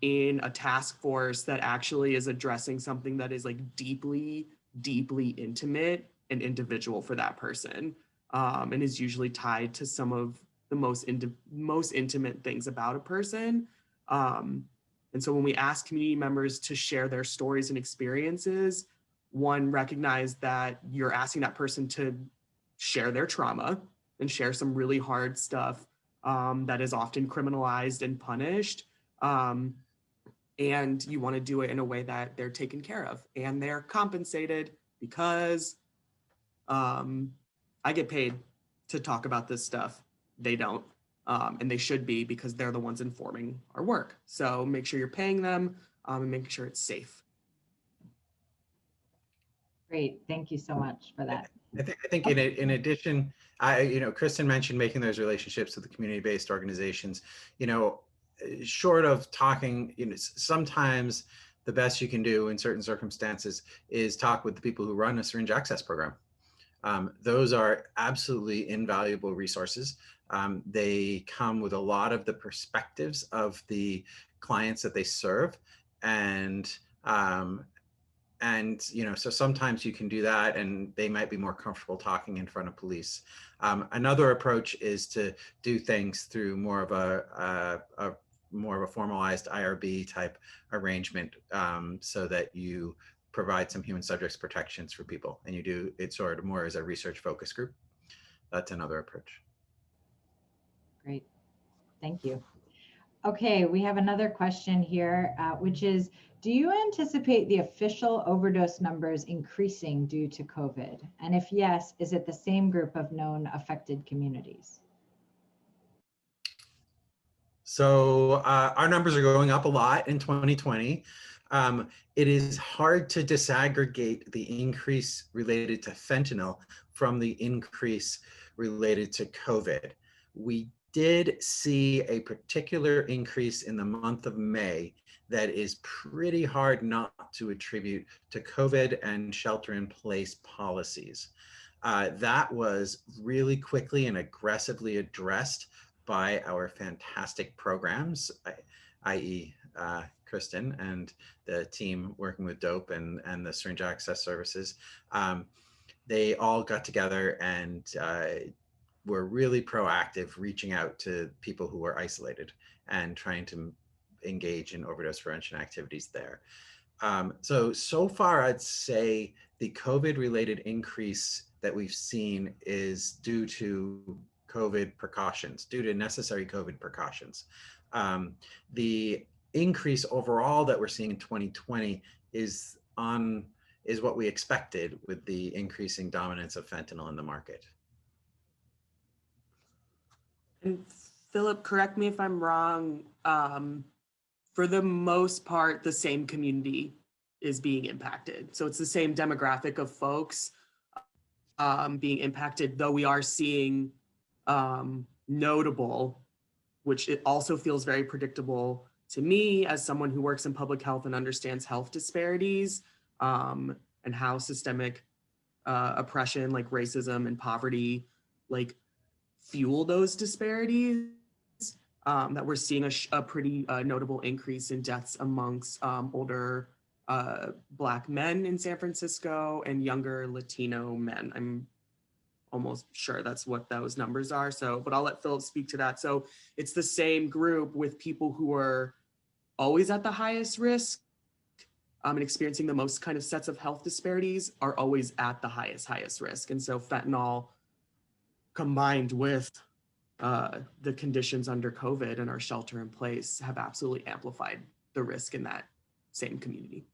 in a task force that actually is addressing something that is like deeply, deeply intimate and individual for that person. And is usually tied to some of the most intimate things about a person. And so when we ask community members to share their stories and experiences, one, recognize that you're asking that person to share their trauma and share some really hard stuff that is often criminalized and punished. And you want to do it in a way that they're taken care of and they're compensated, because I get paid to talk about this stuff. They don't. And they should be, because they're the ones informing our work. So make sure you're paying them and making sure it's safe. Great. Thank you so much for that. I think in addition, Kristen mentioned making those relationships with the community-based organizations. Short of talking, sometimes the best you can do in certain circumstances is talk with the people who run a syringe access program. Those are absolutely invaluable resources. They come with a lot of the perspectives of the clients that they serve, and so sometimes you can do that, and they might be more comfortable talking in front of police. Another approach is to do things through more of a formalized IRB type arrangement, so that you provide some human subjects protections for people, and you do it sort of more as a research focus group. That's another approach. Great. Thank you. Okay, we have another question here, which is, do you anticipate the official overdose numbers increasing due to COVID? And if yes, is it the same group of known affected communities? So our numbers are going up a lot in 2020. It is hard to disaggregate the increase related to fentanyl from the increase related to COVID. We did see a particular increase in the month of May that is pretty hard not to attribute to COVID and shelter-in-place policies. That was really quickly and aggressively addressed by our fantastic programs, i.e. Kristen and the team working with DOPE and the Syringe Access Services. They all got together and were really proactive, reaching out to people who were isolated and trying to engage in overdose prevention activities there. So far, I'd say the COVID-related increase that we've seen is due to COVID precautions, due to necessary COVID precautions. The increase overall that we're seeing in 2020 is what we expected with the increasing dominance of fentanyl in the market. And Philip, correct me if I'm wrong, for the most part, the same community is being impacted. So it's the same demographic of folks being impacted, though we are seeing notable, which it also feels very predictable to me as someone who works in public health and understands health disparities, and how systemic oppression like racism and poverty like fuel those disparities, that we're seeing a pretty notable increase in deaths amongst older Black men in San Francisco and younger Latino men. I'm almost sure that's what those numbers are. So, but I'll let Philip speak to that. So it's the same group with people who are always at the highest risk, and experiencing the most kind of sets of health disparities are always at the highest risk. And so fentanyl combined with the conditions under COVID and our shelter in place have absolutely amplified the risk in that same community.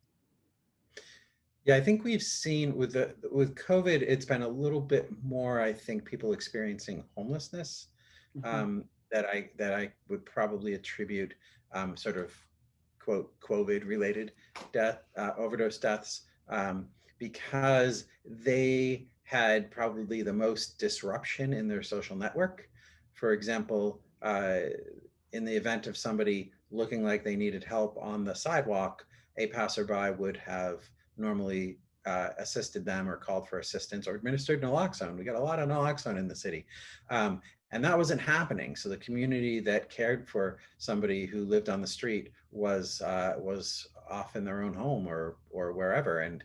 Yeah, I think we've seen with COVID, it's been a little bit more, I think, people experiencing homelessness, that I would probably attribute sort of quote COVID related overdose deaths, because they had probably the most disruption in their social network. For example, in the event of somebody looking like they needed help on the sidewalk, a passerby would have normally assisted them or called for assistance or administered naloxone. We got a lot of naloxone in the city. And that wasn't happening. So the community that cared for somebody who lived on the street was off in their own home or wherever. And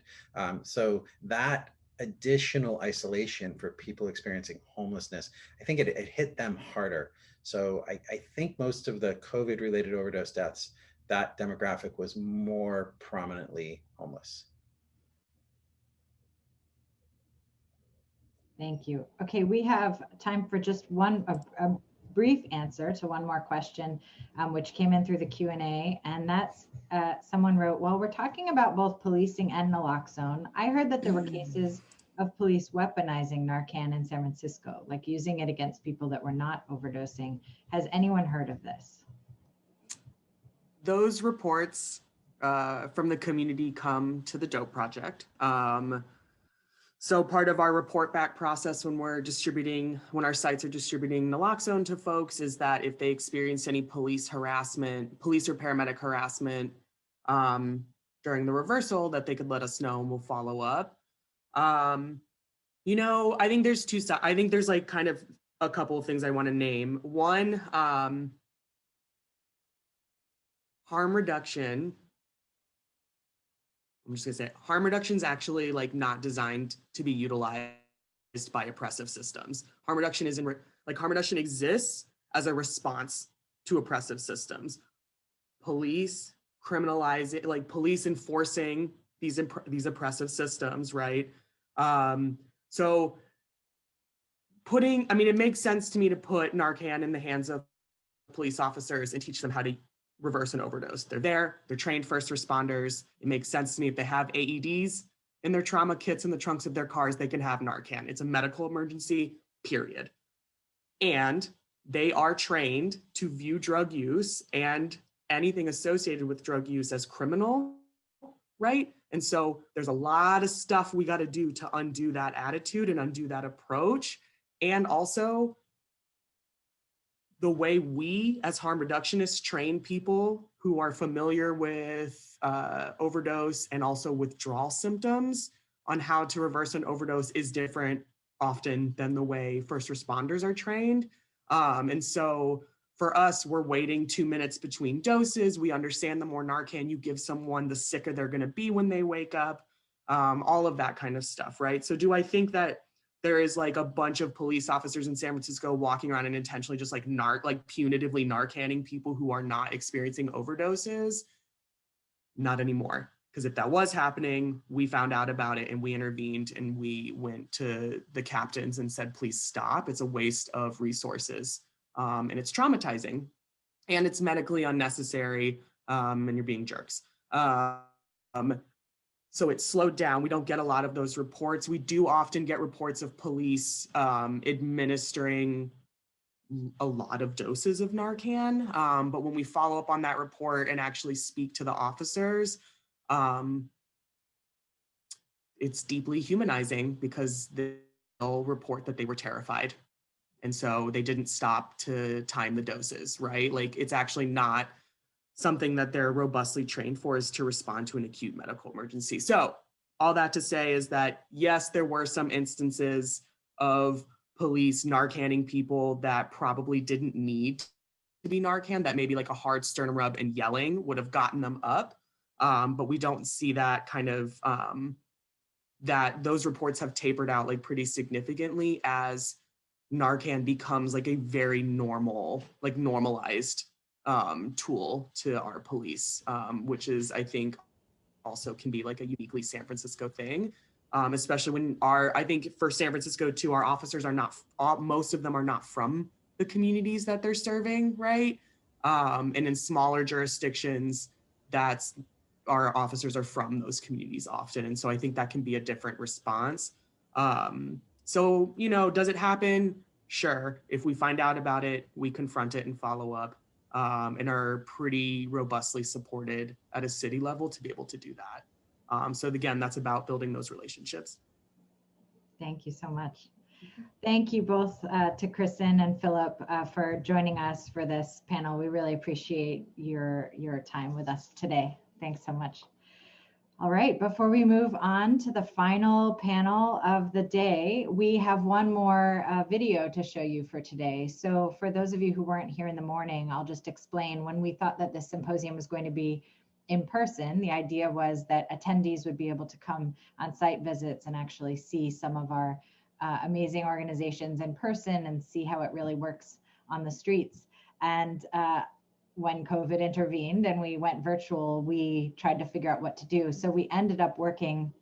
so that additional isolation for people experiencing homelessness, I think it hit them harder. So I think most of the COVID-related overdose deaths, that demographic was more prominently homeless. Thank you. Okay, we have time for just a brief answer to one more question, which came in through the Q&A, and that's someone wrote, well, we're talking about both policing and naloxone. I heard that there were cases of police weaponizing Narcan in San Francisco, like using it against people that were not overdosing. Has anyone heard of this? Those reports from the community come to the Dope Project. So part of our report back process when our sites are distributing naloxone to folks is that if they experience any police or paramedic harassment during the reversal, that they could let us know and we'll follow up. I think there's two sides. I think there's like kind of a couple of things I want to name. One, harm reduction. I'm just gonna say harm reduction is actually like not designed to be utilized by oppressive systems. Harm reduction exists as a response to oppressive systems. Police criminalizing, police enforcing these oppressive systems, right? So it makes sense to me to put Narcan in the hands of police officers and teach them how to reverse an overdose. They're trained first responders. It makes sense to me if they have AEDs in their trauma kits in the trunks of their cars, they can have Narcan. It's a medical emergency, period. And they are trained to view drug use and anything associated with drug use as criminal, right? And so there's a lot of stuff we got to do to undo that attitude and undo that approach. And also the way we as harm reductionists train people who are familiar with overdose and also withdrawal symptoms on how to reverse an overdose is different often than the way first responders are trained. And so for us, we're waiting 2 minutes between doses. We understand the more Narcan you give someone, the sicker they're going to be when they wake up, all of that kind of stuff, right? So do I think that there is like a bunch of police officers in San Francisco walking around and intentionally just punitively Narcanning people who are not experiencing overdoses? Not anymore. Because if that was happening, we found out about it and we intervened and we went to the captains and said, please stop. It's a waste of resources. And it's traumatizing and it's medically unnecessary, and you're being jerks. So it's slowed down. We don't get a lot of those reports. We do often get reports of police administering a lot of doses of Narcan. But when we follow up on that report and actually speak to the officers, it's deeply humanizing because they'll report that they were terrified And so they didn't stop to time the doses, right? Like it's actually not something that they're robustly trained for, is to respond to an acute medical emergency. So all that to say is that, yes, there were some instances of police Narcanning people that probably didn't need to be Narcan, that maybe like a hard sternum rub and yelling would have gotten them up. But we don't see that kind of, that those reports have tapered out like pretty significantly as Narcan becomes like a very normal, like normalized tool to our police, which is, I think, also can be like a uniquely San Francisco thing, especially when I think for San Francisco too, our officers are not, most of them are not from the communities that they're serving, right? And in smaller jurisdictions, our officers are from those communities often. And so I think that can be a different response. So, does it happen? Sure. If we find out about it, we confront it and follow up, and are pretty robustly supported at a city level to be able to do that. So again, that's about building those relationships. Thank you so much. Thank you both to Kristen and Philip for joining us for this panel. We really appreciate your time with us today. Thanks so much. All right, before we move on to the final panel of the day, we have one more video to show you for today. So for those of you who weren't here in the morning, I'll just explain. When we thought that this symposium was going to be in person, the idea was that attendees would be able to come on site visits and actually see some of our amazing organizations in person and see how it really works on the streets. And when COVID intervened and we went virtual, we tried to figure out what to do. So we ended up working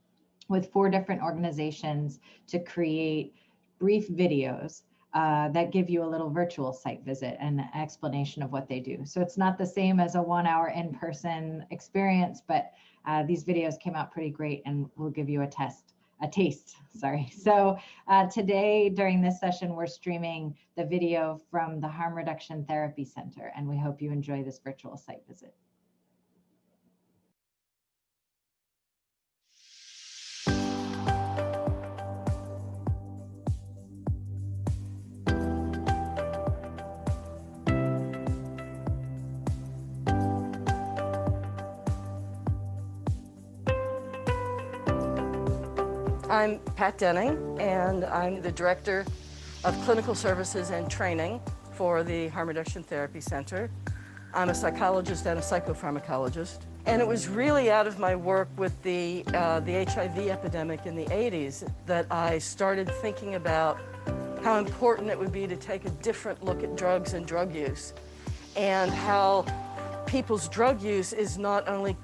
with 4 different organizations to create brief videos that give you a little virtual site visit and an explanation of what they do. So it's not the same as a 1-hour in-person experience, but these videos came out pretty great and we'll give you a taste. So today during this session, we're streaming the video from the Harm Reduction Therapy Center, and we hope you enjoy this virtual site visit. I'm Pat Denning, and I'm the Director of Clinical Services and Training for the Harm Reduction Therapy Center. I'm a psychologist and a psychopharmacologist. And it was really out of my work with the HIV epidemic in the 80s that I started thinking about how important it would be to take a different look at drugs and drug use, and how people's drug use is not only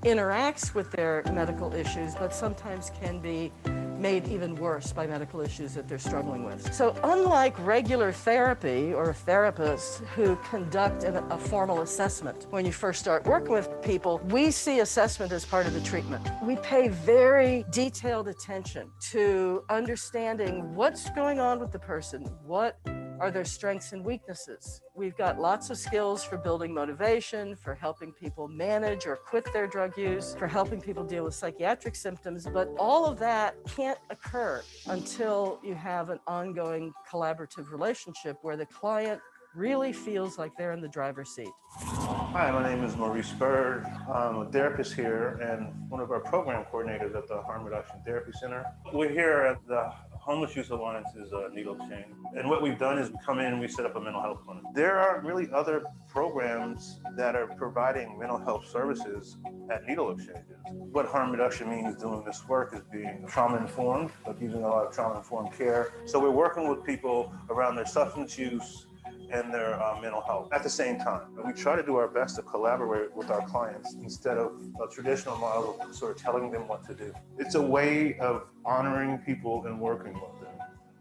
interacts with their medical issues, but sometimes can be made even worse by medical issues that they're struggling with. So unlike regular therapy or therapists who conduct a formal assessment when you first start working with people, we see assessment as part of the treatment. We pay very detailed attention to understanding what's going on with the person, what are their strengths and weaknesses. We've got lots of skills for building motivation, for helping people manage or quit their drug use, for helping people deal with psychiatric symptoms, but all of that can't occur until you have an ongoing collaborative relationship where the client really feels like they're in the driver's seat. Hi, my name is Maurice Byrd. I'm a therapist here and one of our program coordinators at the Harm Reduction Therapy Center. We're here at the Homeless Youth Alliance's needle exchange. And what we've done is we come in and we set up a mental health clinic. There aren't really other programs that are providing mental health services at needle exchanges. What harm reduction means doing this work is being trauma-informed, like using a lot of trauma-informed care. So we're working with people around their substance use and their mental health at the same time. And we try to do our best to collaborate with our clients instead of a traditional model of sort of telling them what to do. It's a way of honoring people and working with them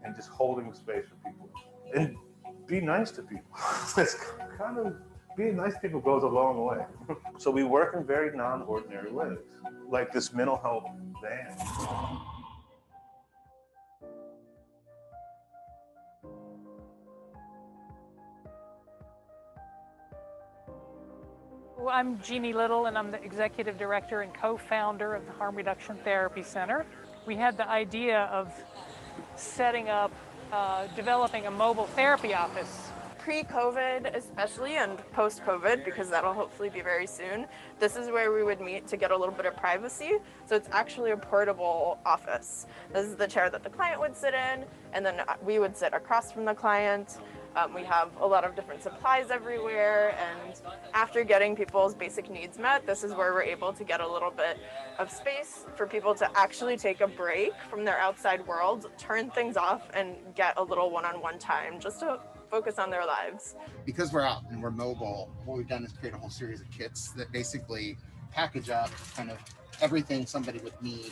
and just holding space for people. And be nice to people. It's kind of, being nice to people goes a long way. So we work in very non-ordinary ways, like this mental health van. I'm Jeannie Little, and I'm the Executive Director and co-founder of the Harm Reduction Therapy Center. We had the idea of setting up developing a mobile therapy office. Pre-COVID especially, and post-COVID, because that'll hopefully be very soon, this is where we would meet to get a little bit of privacy. So it's actually a portable office. This is the chair that the client would sit in, and then we would sit across from the client. We have a lot of different supplies everywhere, and after getting people's basic needs met, this is where we're able to get a little bit of space for people to actually take a break from their outside world, turn things off, and get a little one-on-one time just to focus on their lives. Because we're out and we're mobile, what we've done is create a whole series of kits that basically package up kind of everything somebody would need,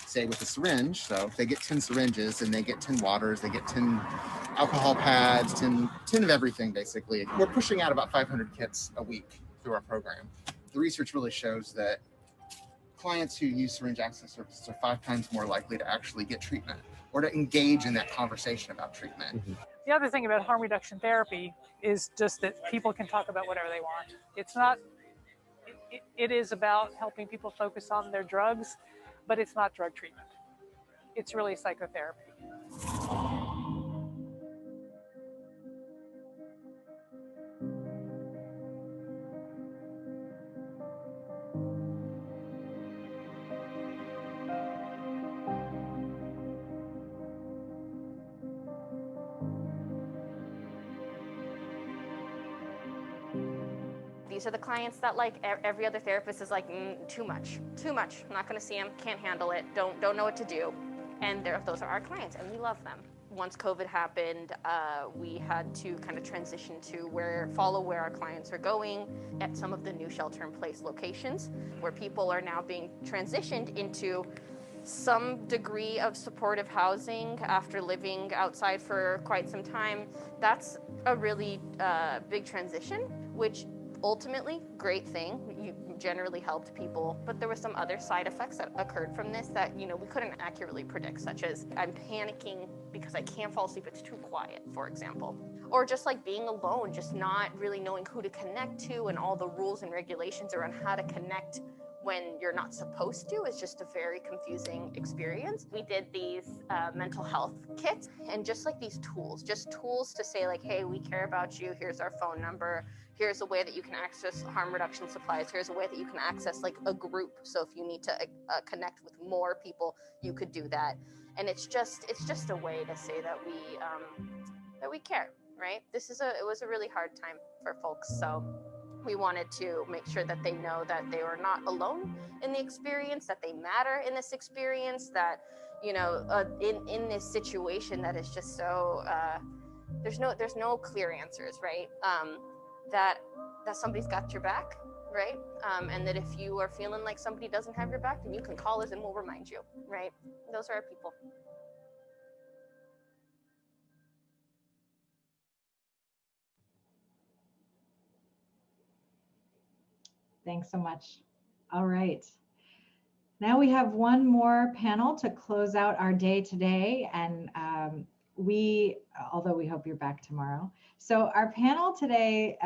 say with a syringe. So they get 10 syringes and they get 10 waters, they get 10 alcohol pads, 10 of everything basically. We're pushing out about 500 kits a week through our program. The research really shows that clients who use syringe access services are 5 times more likely to actually get treatment or to engage in that conversation about treatment. Mm-hmm. The other thing about harm reduction therapy is just that people can talk about whatever they want. It's not, it is about helping people focus on their drugs, but it's not drug treatment. It's really psychotherapy. These are the clients that like every other therapist is like, too much, I'm not gonna see them, can't handle it, don't know what to do. And those are our clients and we love them. Once COVID happened, we had to kind of transition to follow where our clients are going at some of the new shelter-in-place locations, where people are now being transitioned into some degree of supportive housing after living outside for quite some time. That's a really big transition, which ultimately, great thing. You generally helped people, but there were some other side effects that occurred from this that, we couldn't accurately predict, such as I'm panicking because I can't fall asleep, it's too quiet, for example. Or just like being alone, just not really knowing who to connect to and all the rules and regulations around how to connect when you're not supposed to is just a very confusing experience. We did these mental health kits and just like these tools to say like, hey, we care about you, here's our phone number, here's a way that you can access harm reduction supplies, here's a way that you can access like a group, so if you need to connect with more people, you could do that. And it's just a way to say that we care, right? It was a really hard time for folks, so we wanted to make sure that they know that they were not alone in the experience, that they matter in this experience, that, in this situation that is just so, there's no clear answers, right? That somebody's got your back, right? And that if you are feeling like somebody doesn't have your back, then you can call us and we'll remind you, right? Those are our people. Thanks so much. All right. Now we have one more panel to close out our day today. And although we hope you're back tomorrow. So our panel today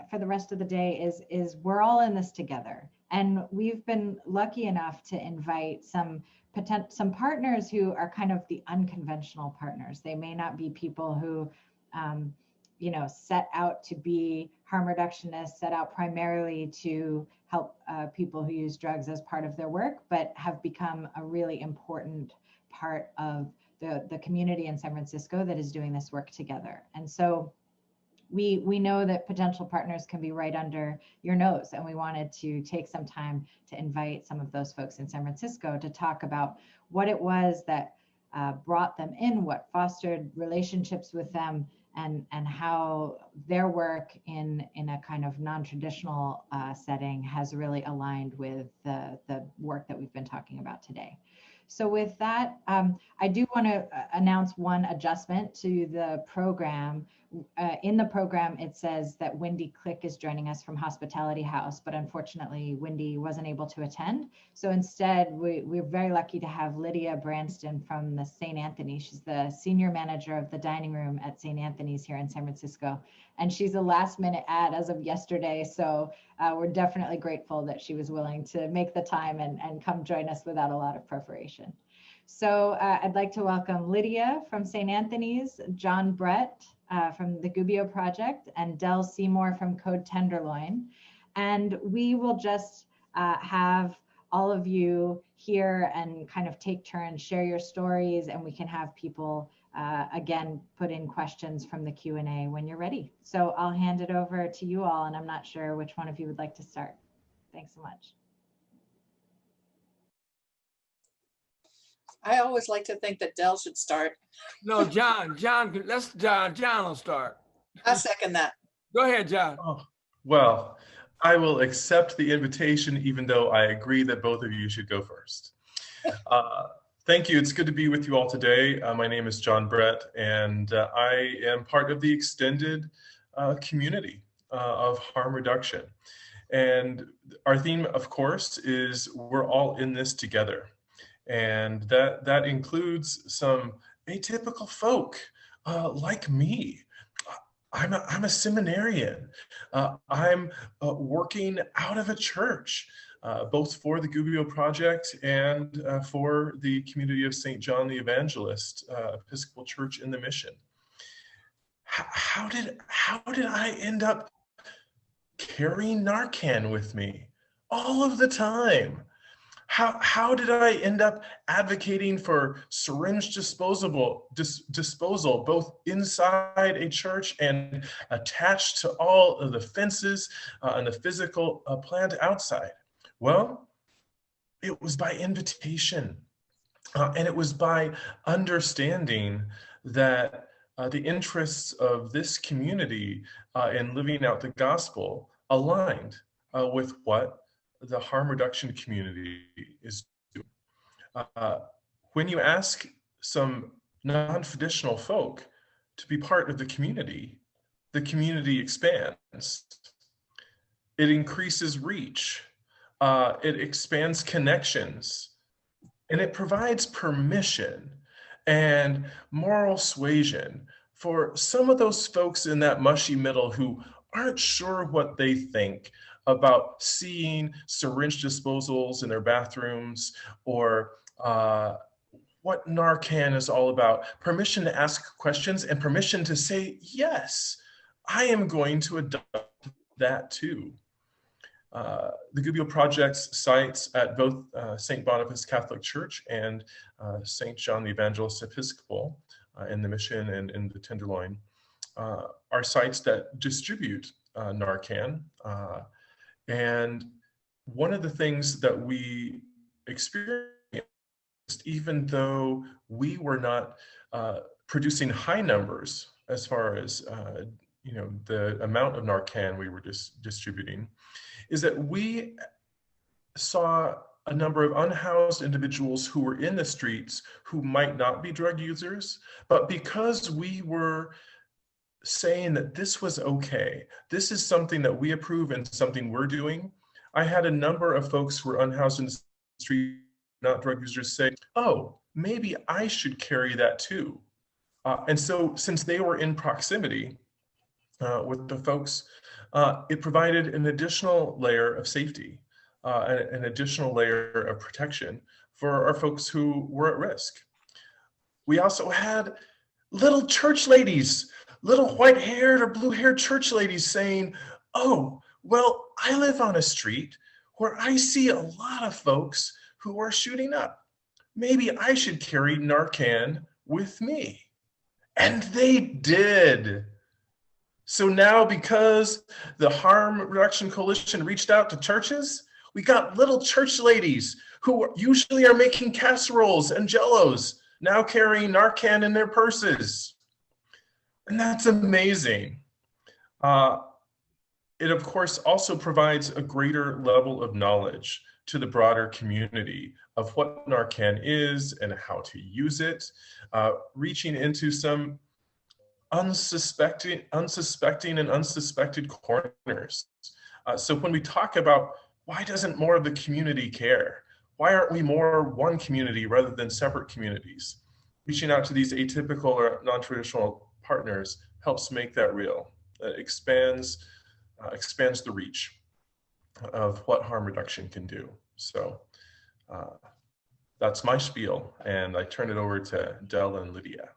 for the rest of the day is we're all in this together. And we've been lucky enough to invite some partners who are kind of the unconventional partners. They may not be people who, set out to be harm reductionists, set out primarily to help people who use drugs as part of their work, but have become a really important part of the community in San Francisco that is doing this work together. And so we know that potential partners can be right under your nose, and we wanted to take some time to invite some of those folks in San Francisco to talk about what it was that brought them in, what fostered relationships with them, and how their work in a kind of non-traditional setting has really aligned with the work that we've been talking about today. So with that, I do want to announce one adjustment to the program. In the program, it says that Wendy Click is joining us from Hospitality House, but unfortunately, Wendy wasn't able to attend. So instead, we're very lucky to have Lydia Branston from the St. Anthony. She's the senior manager of the dining room at St. Anthony's here in San Francisco. And she's a last minute add as of yesterday. So we're definitely grateful that she was willing to make the time and come join us without a lot of preparation. So I'd like to welcome Lydia from St. Anthony's, John Brett from the Gubbio Project, and Del Seymour from Code Tenderloin. And we will just have all of you here and kind of take turns, share your stories, and we can have people again put in questions from the Q&A when you're ready. So I'll hand it over to you all, and I'm not sure which one of you would like to start. Thanks so much. I always like to think that Del should start. No, John will start. I second that. Go ahead, John. Oh, well, I will accept the invitation, even though I agree that both of you should go first. Thank you. It's good to be with you all today. My name is John Brett, and I am part of the extended community of harm reduction. And our theme, of course, is we're all in this together. And that includes some atypical folk like me. I'm a seminarian. I'm working out of a church, both for the Gubbio Project and for the community of St. John the Evangelist, Episcopal Church in the Mission. How did I end up carrying Narcan with me all of the time? How did I end up advocating for syringe disposal both inside a church and attached to all of the fences and the physical plant outside? Well, it was by invitation, and it was by understanding that the interests of this community in living out the gospel aligned with what the harm reduction community is doing. When you ask some non-traditional folk to be part of the community expands. It increases reach. It expands connections, and it provides permission and moral suasion for some of those folks in that mushy middle who aren't sure what they think about seeing syringe disposals in their bathrooms, or what Narcan is all about. Permission to ask questions and permission to say, yes, I am going to adopt that too. The Gubbio Project's sites at both St. Boniface Catholic Church and St. John the Evangelist Episcopal in the Mission and in the Tenderloin are sites that distribute Narcan. And one of the things that we experienced, even though we were not producing high numbers as far as the amount of Narcan we were distributing, is that we saw a number of unhoused individuals who were in the streets who might not be drug users, but because we were saying that this was okay, this is something that we approve and something we're doing. I had a number of folks who were unhoused in the street, not drug users, say, oh, maybe I should carry that too. And so since they were in proximity with the folks, it provided an additional layer of safety, an additional layer of protection for our folks who were at risk. We also had little church ladies, little white-haired or blue-haired church ladies saying, oh, well, I live on a street where I see a lot of folks who are shooting up. Maybe I should carry Narcan with me. And they did. So now, because the Harm Reduction Coalition reached out to churches, we got little church ladies who usually are making casseroles and jellos, now carrying Narcan in their purses. And that's amazing. It, of course, also provides a greater level of knowledge to the broader community of what Narcan is and how to use it, reaching into some unsuspecting and unsuspected corners. So when we talk about why doesn't more of the community care? Why aren't we more one community rather than separate communities? Reaching out to these atypical or non-traditional partners helps make that real. It expands the reach of what harm reduction can do. So that's my spiel, and I turn it over to Del and Lydia.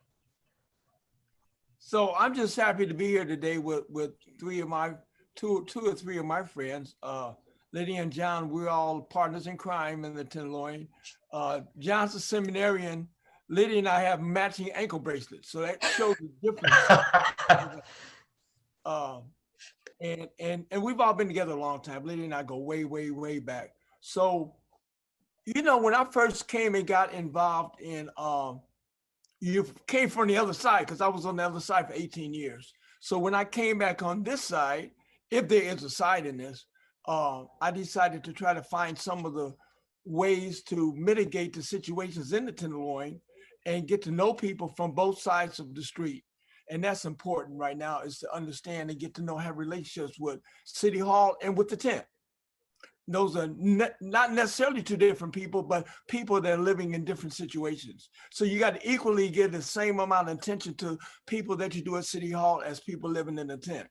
So I'm just happy to be here today with two or three of my friends. Lydia and John, we're all partners in crime in the Tenderloin. John's a seminarian. Lydia and I have matching ankle bracelets, so that shows the difference. And we've all been together a long time. Lydia and I go way, way, way back. So, you know, when I first came and got involved in, you came from the other side, because I was on the other side for 18 years. So when I came back on this side, if there is a side in this, I decided to try to find some of the ways to mitigate the situations in the Tenderloin and get to know people from both sides of the street. And that's important right now, is to understand and get to know, have relationships with City Hall and with the tent. Those are not necessarily two different people, but people that are living in different situations. So you got to equally give the same amount of attention to people that you do at City Hall as people living in the tent.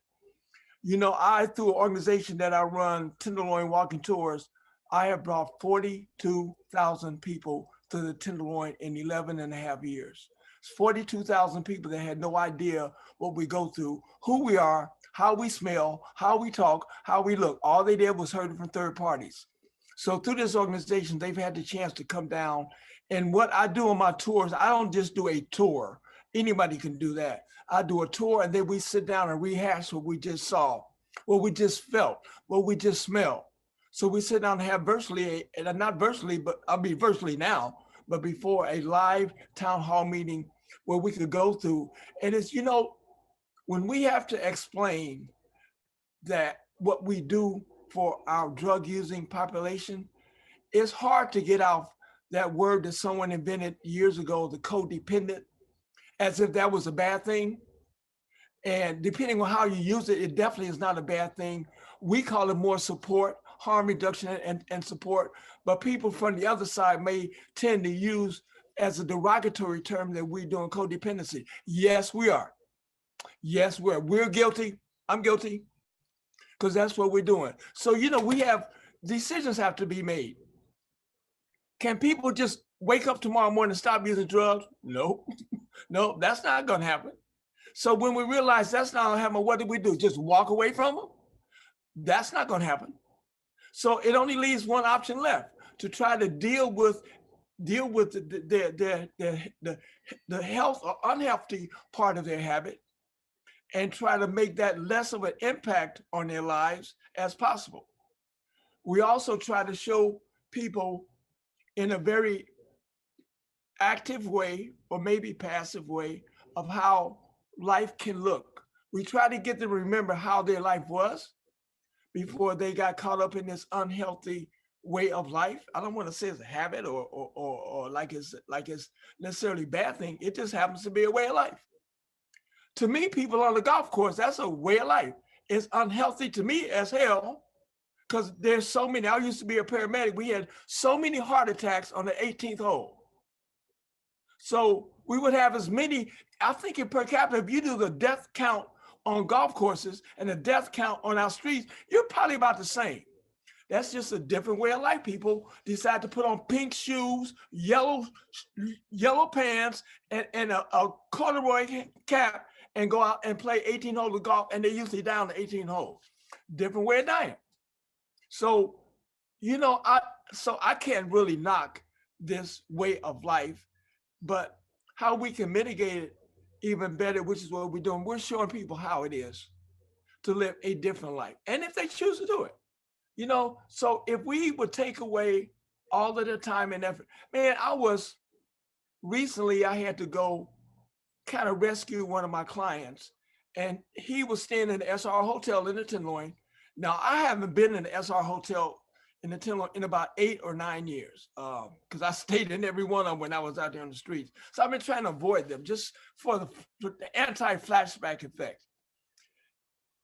You know, through an organization that I run, Tenderloin Walking Tours, I have brought 42,000 people to the Tenderloin in 11 and a half years. 42,000 people that had no idea what we go through, who we are, how we smell, how we talk, how we look. All they did was heard it from third parties. So through this organization, they've had the chance to come down. And what I do on my tours, I don't just do a tour. Anybody can do that. I do a tour, and then we sit down and rehash what we just saw, what we just felt, what we just smelled. So we sit down and have virtually, and not virtually, but I'll be virtually now, but before a live town hall meeting where we could go through. And it's, you know, when we have to explain that what we do for our drug using population, it's hard to get out that word that someone invented years ago, the codependent, as if that was a bad thing. And depending on how you use it, it definitely is not a bad thing. We call it more support, harm reduction and support, but people from the other side may tend to use as a derogatory term that we're doing codependency. Yes, we are. Yes, we're guilty. I'm guilty, because that's what we're doing. So, you know, decisions have to be made. Can people just wake up tomorrow morning and stop using drugs? No, no, that's not going to happen. So when we realize that's not going to happen, what do? Just walk away from them? That's not going to happen. So it only leaves one option left, to try to deal with the health or unhealthy part of their habit, and try to make that less of an impact on their lives as possible. We also try to show people in a very active way, or maybe passive way, of how life can look. We try to get them to remember how their life was before they got caught up in this unhealthy way of life. I don't want to say it's a habit or like it's necessarily a bad thing. It just happens to be a way of life. To me, people on the golf course, that's a way of life. It's unhealthy to me as hell, because there's so many. I used to be a paramedic. We had so many heart attacks on the 18th hole. So we would have as many, I think in per capita, if you do the death count on golf courses and the death count on our streets, you're probably about the same. That's just a different way of life. People decide to put on pink shoes, yellow pants, and a corduroy cap, and go out and play 18 holes of golf, and they usually down to 18 holes. Different way of dying. So, you know, I can't really knock this way of life, but how we can mitigate it even better, which is what we're doing. We're showing people how it is to live a different life, and if they choose to do it, you know. So if we would take away all of the time and effort, man, recently I had to go kind of rescue one of my clients, and he was staying in the SR Hotel in the Tenderloin. Now, I haven't been in the SR Hotel in the Tenderloin in about 8 or 9 years, because I stayed in every one of them when I was out there on the streets. So I've been trying to avoid them just for the anti-flashback effect.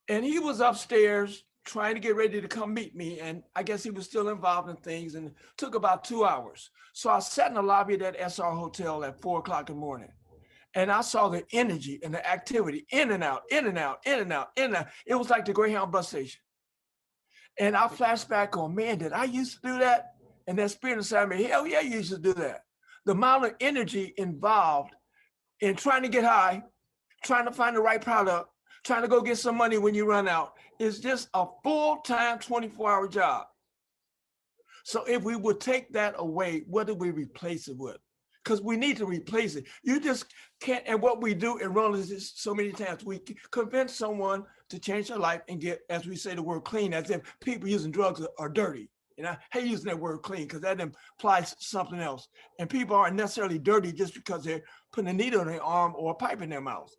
And he was upstairs trying to get ready to come meet me, and I guess he was still involved in things, and it took about 2 hours. So I sat in the lobby of that SR Hotel at 4 o'clock in the morning. And I saw the energy and the activity in and out, in and out, in and out, in and out. It was like the Greyhound bus station. And I flashed back on, man, did I used to do that? And that spirit inside me, hell yeah, you should do that. The amount of energy involved in trying to get high, trying to find the right product, trying to go get some money when you run out is just a full-time 24-hour job. So if we would take that away, what do we replace it with? Because we need to replace it. You just can't, and what we do in Rollins is so many times, we convince someone to change their life and get, as we say, the word clean, as if people using drugs are dirty. And I hate using that word clean because that implies something else. And people aren't necessarily dirty just because they're putting a needle in their arm or a pipe in their mouth.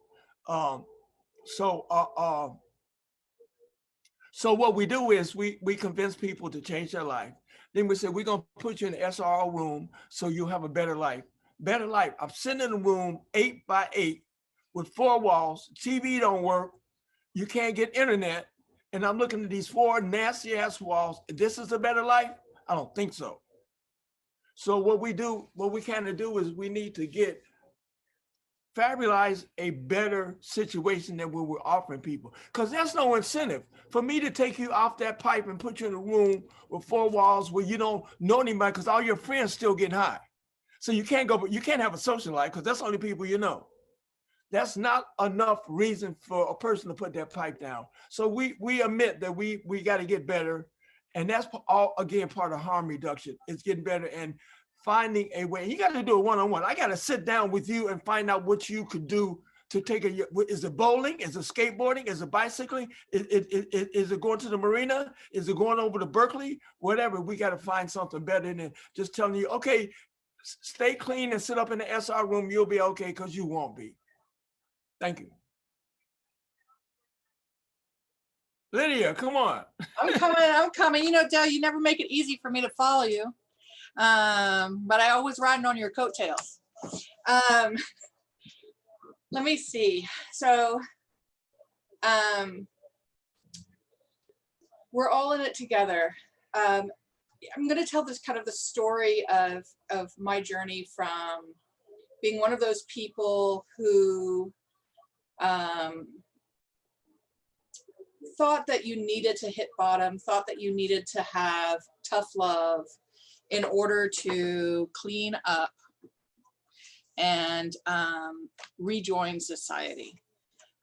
So what we do is we convince people to change their life. Then we say, we're gonna put you in the SRO room so you'll have a better life. Better life. I'm sitting in a room 8 by 8 with 4 walls, TV don't work, you can't get internet, and I'm looking at these 4 nasty ass walls. This is a better life? I don't think so. So what we kind of do is we need to fabulize a better situation than what we're offering people. Because there's no incentive for me to take you off that pipe and put you in a room with 4 walls where you don't know anybody because all your friends still getting high. So you can't have a social life because that's the only people you know. That's not enough reason for a person to put that pipe down. So we admit that we got to get better. And that's all, again, part of harm reduction. It's getting better and finding a way. You got to do it one-on-one. I got to sit down with you and find out what you could do to take is it bowling? Is it skateboarding? Is it bicycling? Is it going to the marina? Is it going over to Berkeley? Whatever, we got to find something better than just telling you, okay, stay clean and sit up in the SR room, you'll be okay, because you won't be. Thank you. Lydia, come on. I'm coming. You know, Dale, you never make it easy for me to follow you. But I always riding on your coattails. Let me see. So we're all in it together. I'm going to tell this kind of the story of my journey from being one of those people who thought that you needed to hit bottom, thought that you needed to have tough love in order to clean up and rejoin society.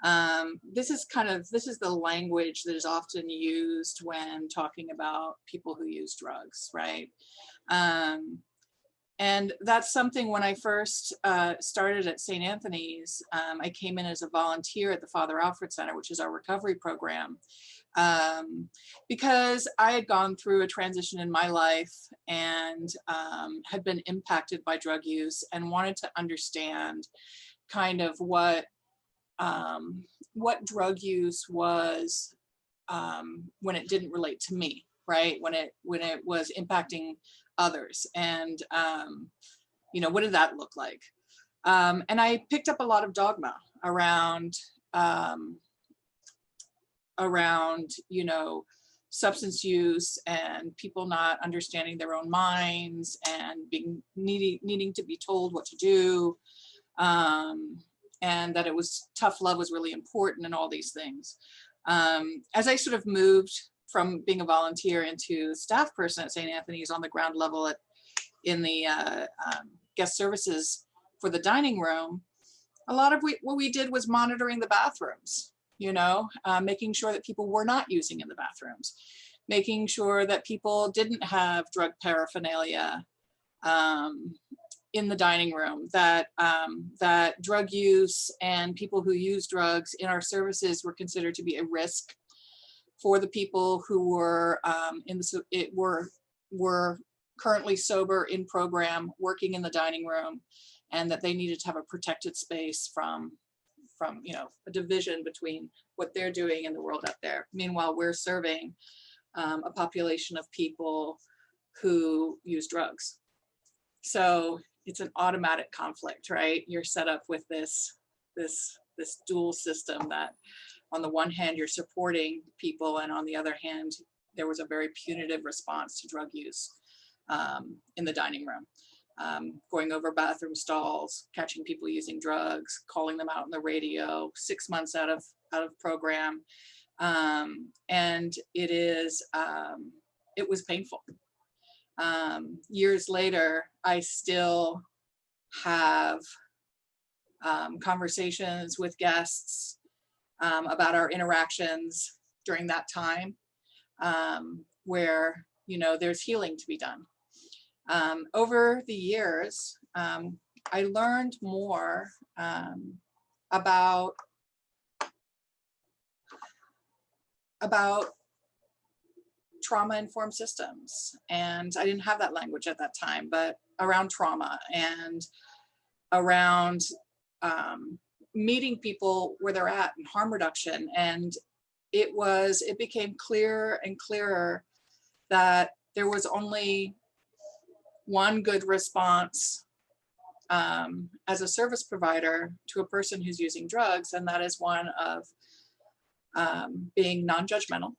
This is the language that is often used when talking about people who use drugs, right? And that's something when I first started at St. Anthony's, I came in as a volunteer at the Father Alfred Center, which is our recovery program, because I had gone through a transition in my life and had been impacted by drug use and wanted to understand kind of what drug use was when it didn't relate to me, right? When it was impacting others, and you know, what did that look like? And I picked up a lot of dogma around you know, substance use and people not understanding their own minds and needing to be told what to do, and that it was tough love was really important and all these things. As I sort of moved from being a volunteer into a staff person at St. Anthony's on the ground level in the guest services for the dining room, a lot of what we did was monitoring the bathrooms, you know, making sure that people were not using in the bathrooms, making sure that people didn't have drug paraphernalia in the dining room, that drug use and people who use drugs in our services were considered to be a risk for the people who were were currently sober in program, working in the dining room, and that they needed to have a protected space from you know, a division between what they're doing in the world out there. Meanwhile, we're serving a population of people who use drugs. So it's an automatic conflict, right? You're set up with this dual system that on the one hand, you're supporting people, and on the other hand, there was a very punitive response to drug use in the dining room. Going over bathroom stalls, catching people using drugs, calling them out on the radio, 6 months out of program. And it was painful. Years later, I still have conversations with guests about our interactions during that time, where, you know, there's healing to be done. Over the years, I learned more about trauma-informed systems. And I didn't have that language at that time, but around trauma and around meeting people where they're at in harm reduction. And it became clearer and clearer that there was only one good response as a service provider to a person who's using drugs, and that is one of being non-judgmental,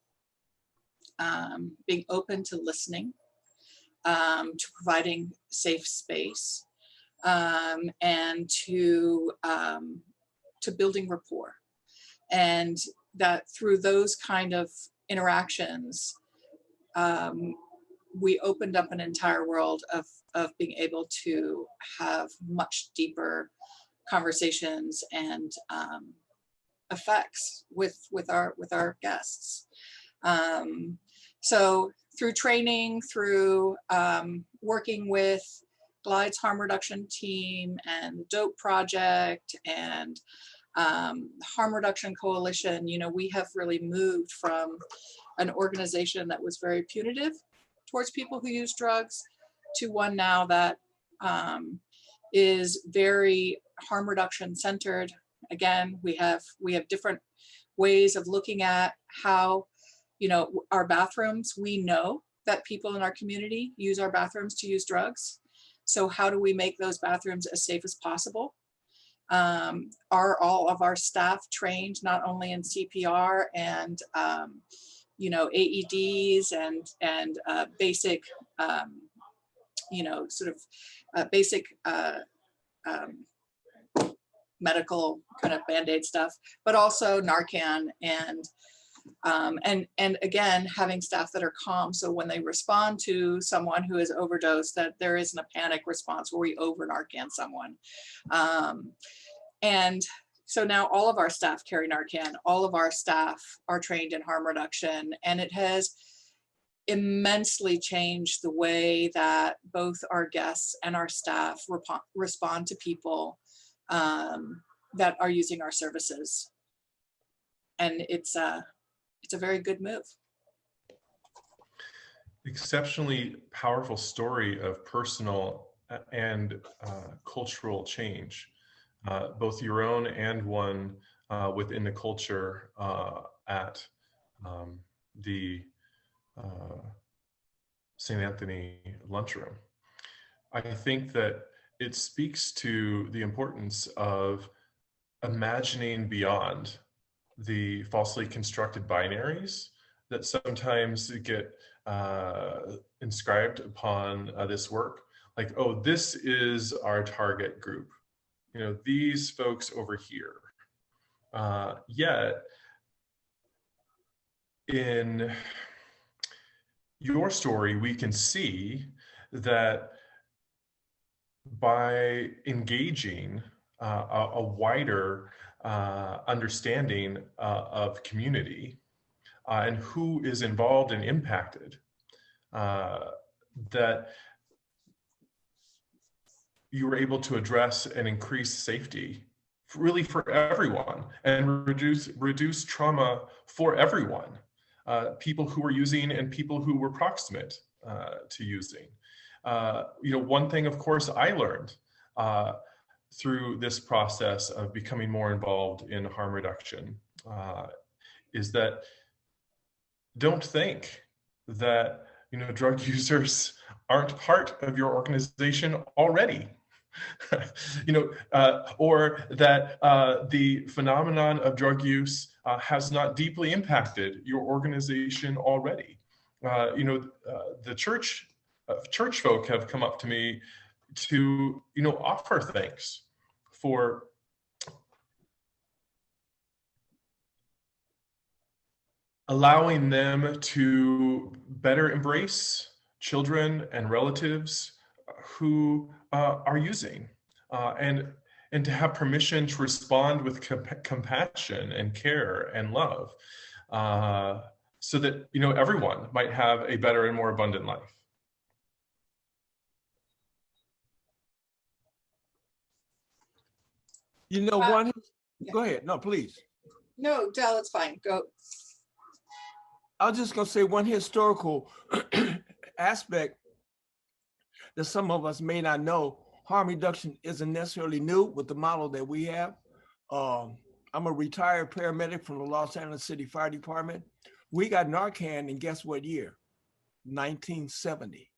being open to listening, to providing safe space, and to building rapport. And that through those kind of interactions, we opened up an entire world of being able to have much deeper conversations and effects with our guests. So through training, through working with Glide's harm reduction team and the DOPE project and Harm Reduction Coalition, you know, we have really moved from an organization that was very punitive towards people who use drugs to one now that is very harm reduction centered. Again, we have different ways of looking at how, you know, our bathrooms, we know that people in our community use our bathrooms to use drugs. So how do we make those bathrooms as safe as possible? Are all of our staff trained not only in CPR and you know, AEDs and basic, you know, sort of basic medical kind of Band-Aid stuff, but also Narcan and again, having staff that are calm. So when they respond to someone who is overdosed, that there isn't a panic response where we over Narcan someone. And so now all of our staff carry Narcan, all of our staff are trained in harm reduction, and it has immensely changed the way that both our guests and our staff respond to people that are using our services. And it's a very good move. Exceptionally powerful story of personal and cultural change, both your own and one within the culture at the St. Anthony lunchroom. I think that it speaks to the importance of imagining beyond the falsely constructed binaries that sometimes get inscribed upon this work. Like, oh, this is our target group. You know, these folks over here. Yet, in your story, we can see that by engaging a wider understanding of community and who is involved and impacted, that you were able to address and increase safety really for everyone and reduce trauma for everyone, people who were using and people who were proximate to using. You know, one thing, of course, I learned through this process of becoming more involved in harm reduction is that don't think that, you know, drug users aren't part of your organization already. You know, or that the phenomenon of drug use has not deeply impacted your organization already. You know, the church folk have come up to me to, you know, offer thanks for allowing them to better embrace children and relatives who are using, and to have permission to respond with compassion and care and love, so that everyone might have a better and more abundant life. Go ahead. No, please. No, Del, it's fine. Go. I was just going to say one historical aspect that some of us may not know. Harm reduction isn't necessarily new with the model that we have. I'm a retired paramedic from the Los Angeles City Fire Department. We got Narcan in guess what year? 1970.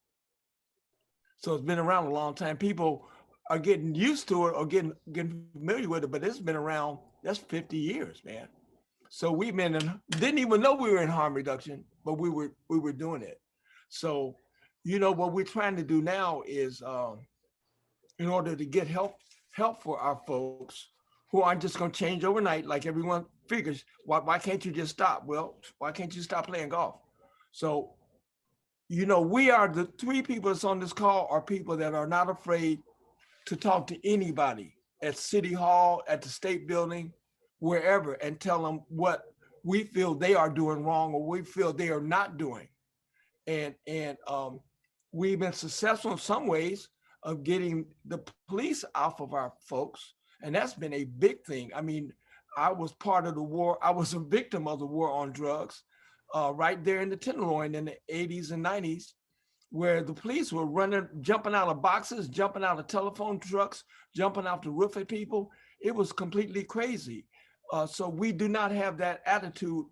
So it's been around a long time. People are getting used to it or getting familiar with it, but it's been around, that's 50 years, man. So we've been didn't even know we were in harm reduction, but we were doing it. So, what we're trying to do now is, in order to get help for our folks who aren't just going to change overnight, like everyone figures, why can't you just stop? Well, why can't you stop playing golf? So, we are the three people that's on this call are people that are not afraid to talk to anybody at City Hall, at the State Building, wherever, and tell them what we feel they are doing wrong or we feel they are not doing. And we've been successful in some ways of getting the police off of our folks. And that's been a big thing. I mean, I was part of the war. I was a victim of the war on drugs right there in the Tenderloin in the 80s and 90s, where the police were jumping out of boxes, jumping out of telephone trucks, jumping off the roof at people. It was completely crazy. So we do not have that attitude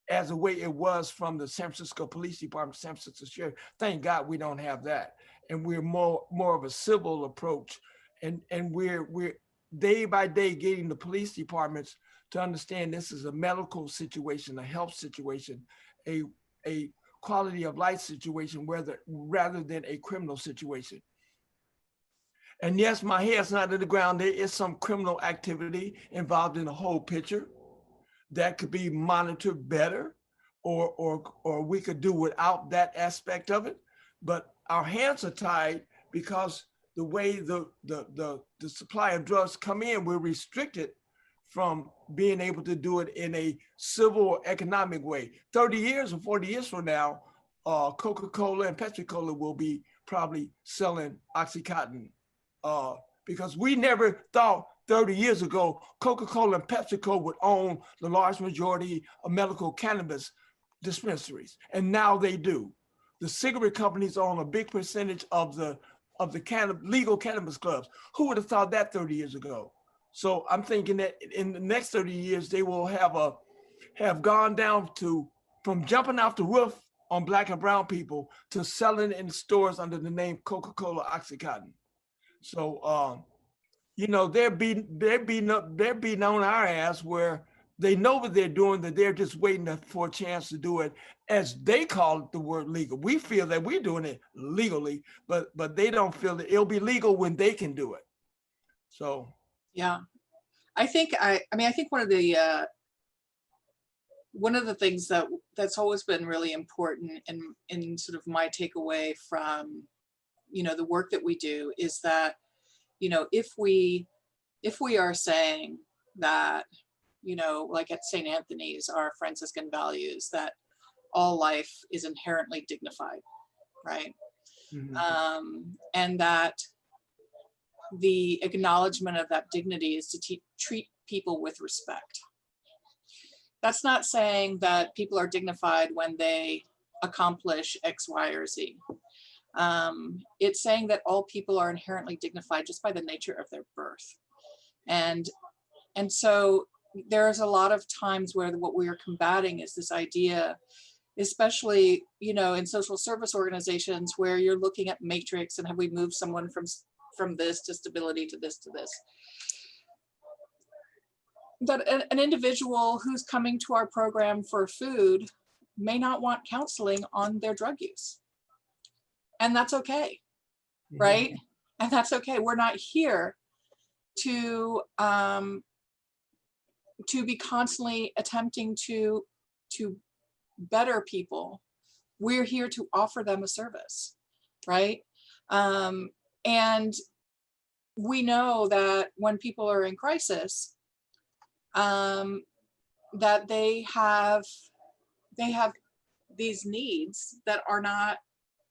as the way it was from the San Francisco Police Department, San Francisco Sheriff. Thank God we don't have that. And we're more of a civil approach. And we're day by day getting the police departments to understand this is a medical situation, a health situation, a quality of life situation, rather than a criminal situation. And yes, my head's not in the ground. There is some criminal activity involved in the whole picture that could be monitored better, or we could do without that aspect of it. But our hands are tied because the way the supply of drugs come in, we're restricted from being able to do it in a civil or economic way. 30 years or 40 years from now, Coca-Cola and Pepsi-Cola will be probably selling Oxycontin, because we never thought 30 years ago, Coca-Cola and PepsiCo would own the large majority of medical cannabis dispensaries, and now they do. The cigarette companies own a big percentage of the legal cannabis clubs. Who would have thought that 30 years ago? So I'm thinking that in the next 30 years, they will have gone down from jumping off the roof on Black and brown people to selling in stores under the name Coca-Cola Oxycontin. So, they're beating on our ass where they know what they're doing, that they're just waiting for a chance to do it, as they call it, the word legal. We feel that we're doing it legally, but they don't feel that it'll be legal when they can do it. So. Yeah, I think one of the things that's always been really important in sort of my takeaway from, the work that we do is that, if we are saying that, like at St. Anthony's, our Franciscan values, that all life is inherently dignified, right? Mm-hmm. And that the acknowledgement of that dignity is to treat people with respect. That's not saying that people are dignified when they accomplish X, Y, or Z. It's saying that all people are inherently dignified just by the nature of their birth. And so there's a lot of times where what we are combating is this idea, especially, in social service organizations, where you're looking at matrix and have we moved someone from this to stability to this to this. But an individual who's coming to our program for food may not want counseling on their drug use. And that's okay, right? Mm-hmm. And that's okay. We're not here to be constantly attempting to better people we're here to offer them a service, right? And we know that when people are in crisis, that they have these needs that are not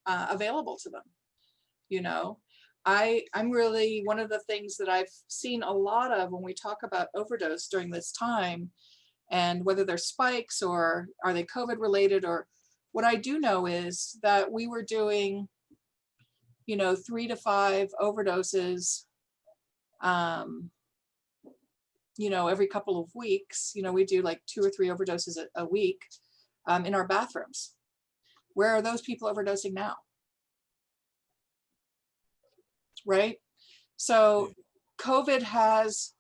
available to them. You know, I'm really, one of the things that I've seen a lot of when we talk about overdose during this time, and whether they're spikes or are they COVID related, or what I do know is that we were doing, you know, 3 to 5 overdoses, you know, every couple of weeks. You know, we do like 2 or 3 overdoses a week in our bathrooms. Where are those people overdosing now? Right? So COVID has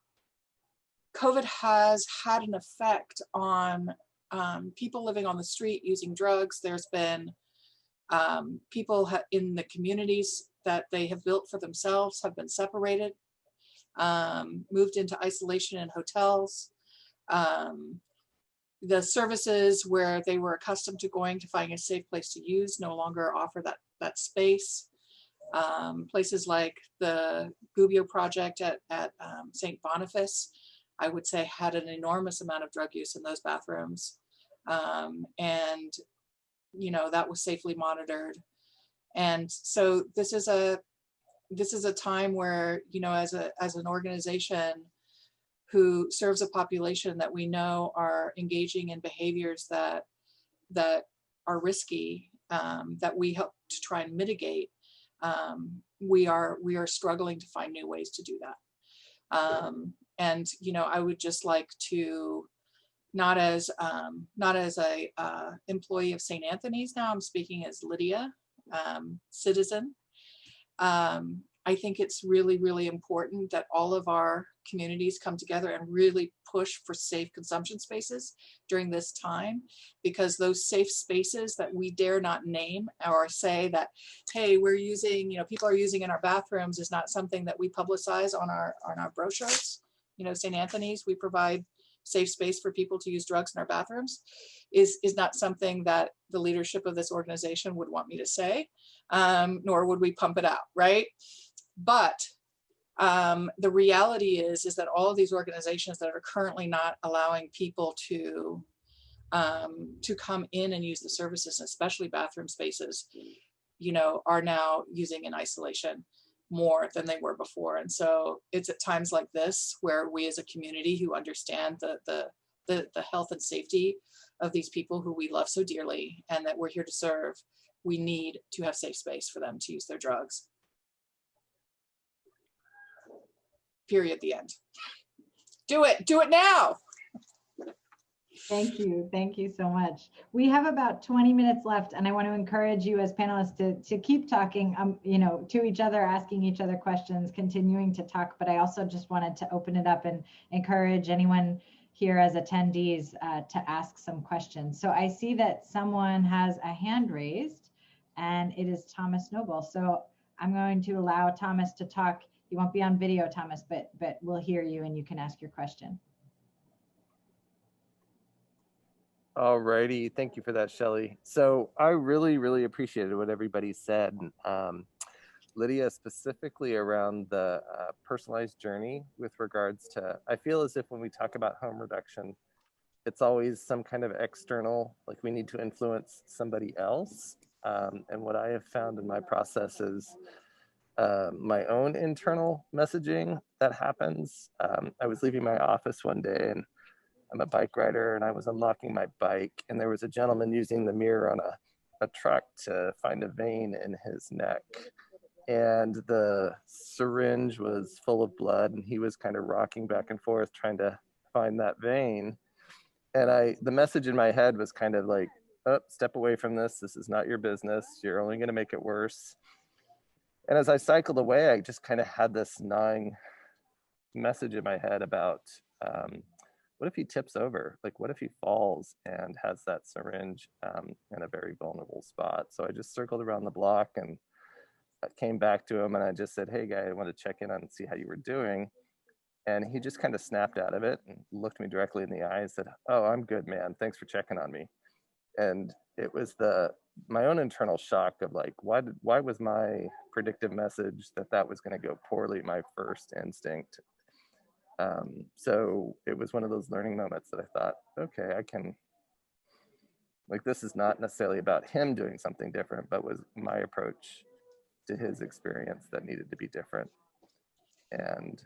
had an effect on people living on the street using drugs. There's been people in the communities that they have built for themselves have been separated, moved into isolation in hotels. The services where they were accustomed to going to find a safe place to use no longer offer that space. Places like the Gubbio project at St. Boniface, I would say, had an enormous amount of drug use in those bathrooms. And, you know, that was safely monitored. And so this is a time where, you know, as an organization who serves a population that we know are engaging in behaviors that are risky, that we help to try and mitigate, we are struggling to find new ways to do that. And, you know, I would just like to, not as a employee of St. Anthony's now, I'm speaking as Lydia, citizen. I think it's really, really important that all of our communities come together and really push for safe consumption spaces during this time, because those safe spaces that we dare not name or say that, hey, we're using, you know, people are using in our bathrooms, is not something that we publicize on our brochures. You know, St. Anthony's, we provide safe space for people to use drugs in our bathrooms, is not something that the leadership of this organization would want me to say, nor would we pump it out, right? But the reality is that all of these organizations that are currently not allowing people to come in and use the services, especially bathroom spaces, you know, are now using in isolation more than they were before. And so it's at times like this where we as a community who understand the health and safety of these people who we love so dearly and that we're here to serve, we need to have safe space for them to use their drugs. Period, the end. Do it now. Thank you so much. We have about 20 minutes left, and I want to encourage you as panelists to keep talking, you know, to each other, asking each other questions, continuing to talk. But I also just wanted to open it up and encourage anyone here as attendees to ask some questions. So I see that someone has a hand raised, and it is Thomas Noble. So I'm going to allow Thomas to talk. You won't be on video, Thomas, but we'll hear you and you can ask your question. All righty, thank you for that, Shelley. So I really, really appreciated what everybody said. Lydia, specifically around the personalized journey with regards to, I feel as if when we talk about harm reduction, it's always some kind of external, like we need to influence somebody else. And what I have found in my process is my own internal messaging that happens. I was leaving my office one day, and I'm a bike rider, and I was unlocking my bike, and there was a gentleman using the mirror on a truck to find a vein in his neck. And the syringe was full of blood, and he was kind of rocking back and forth trying to find that vein. And the message in my head was kind of like, oh, step away from this. This is not your business. You're only going to make it worse. And as I cycled away, I just kind of had this gnawing message in my head about, what if he tips over? Like, what if he falls and has that syringe in a very vulnerable spot? So I just circled around the block and came back to him, and I just said, hey, guy, I want to check in on and see how you were doing. And he just kind of snapped out of it and looked me directly in the eye and said, oh, I'm good, man. Thanks for checking on me. And it was the my own internal shock of like, why was my predictive message that was going to go poorly my first instinct? So it was one of those learning moments that I thought, okay, I can, like, this is not necessarily about him doing something different, but was my approach to his experience that needed to be different. And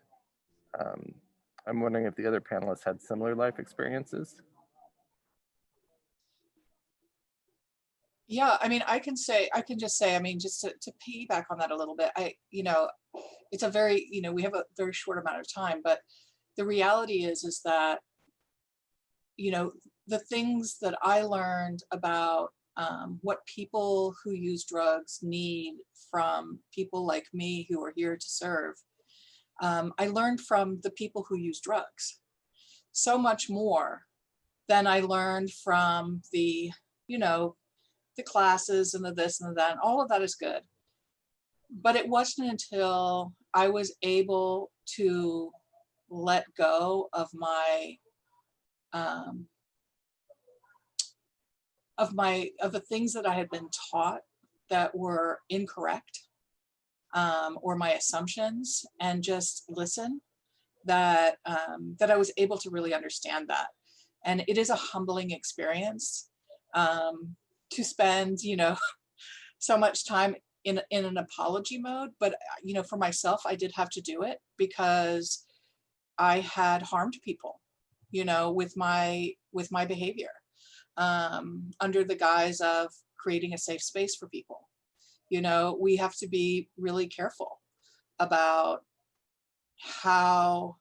I'm wondering if the other panelists had similar life experiences. Yeah, I mean, I can just say, I mean, just to piggyback on that a little bit, it's a very, we have a very short amount of time, but the reality is that, the things that I learned about what people who use drugs need from people like me who are here to serve, I learned from the people who use drugs so much more than I learned from the classes and the this and the that, and all of that is good. But it wasn't until I was able to let go of the things that I had been taught that were incorrect, or my assumptions, and just listen, that I was able to really understand that. And it is a humbling experience to spend, so much time in an apology mode. But, for myself, I did have to do it because I had harmed people, with my behavior, under the guise of creating a safe space for people. We have to be really careful about how,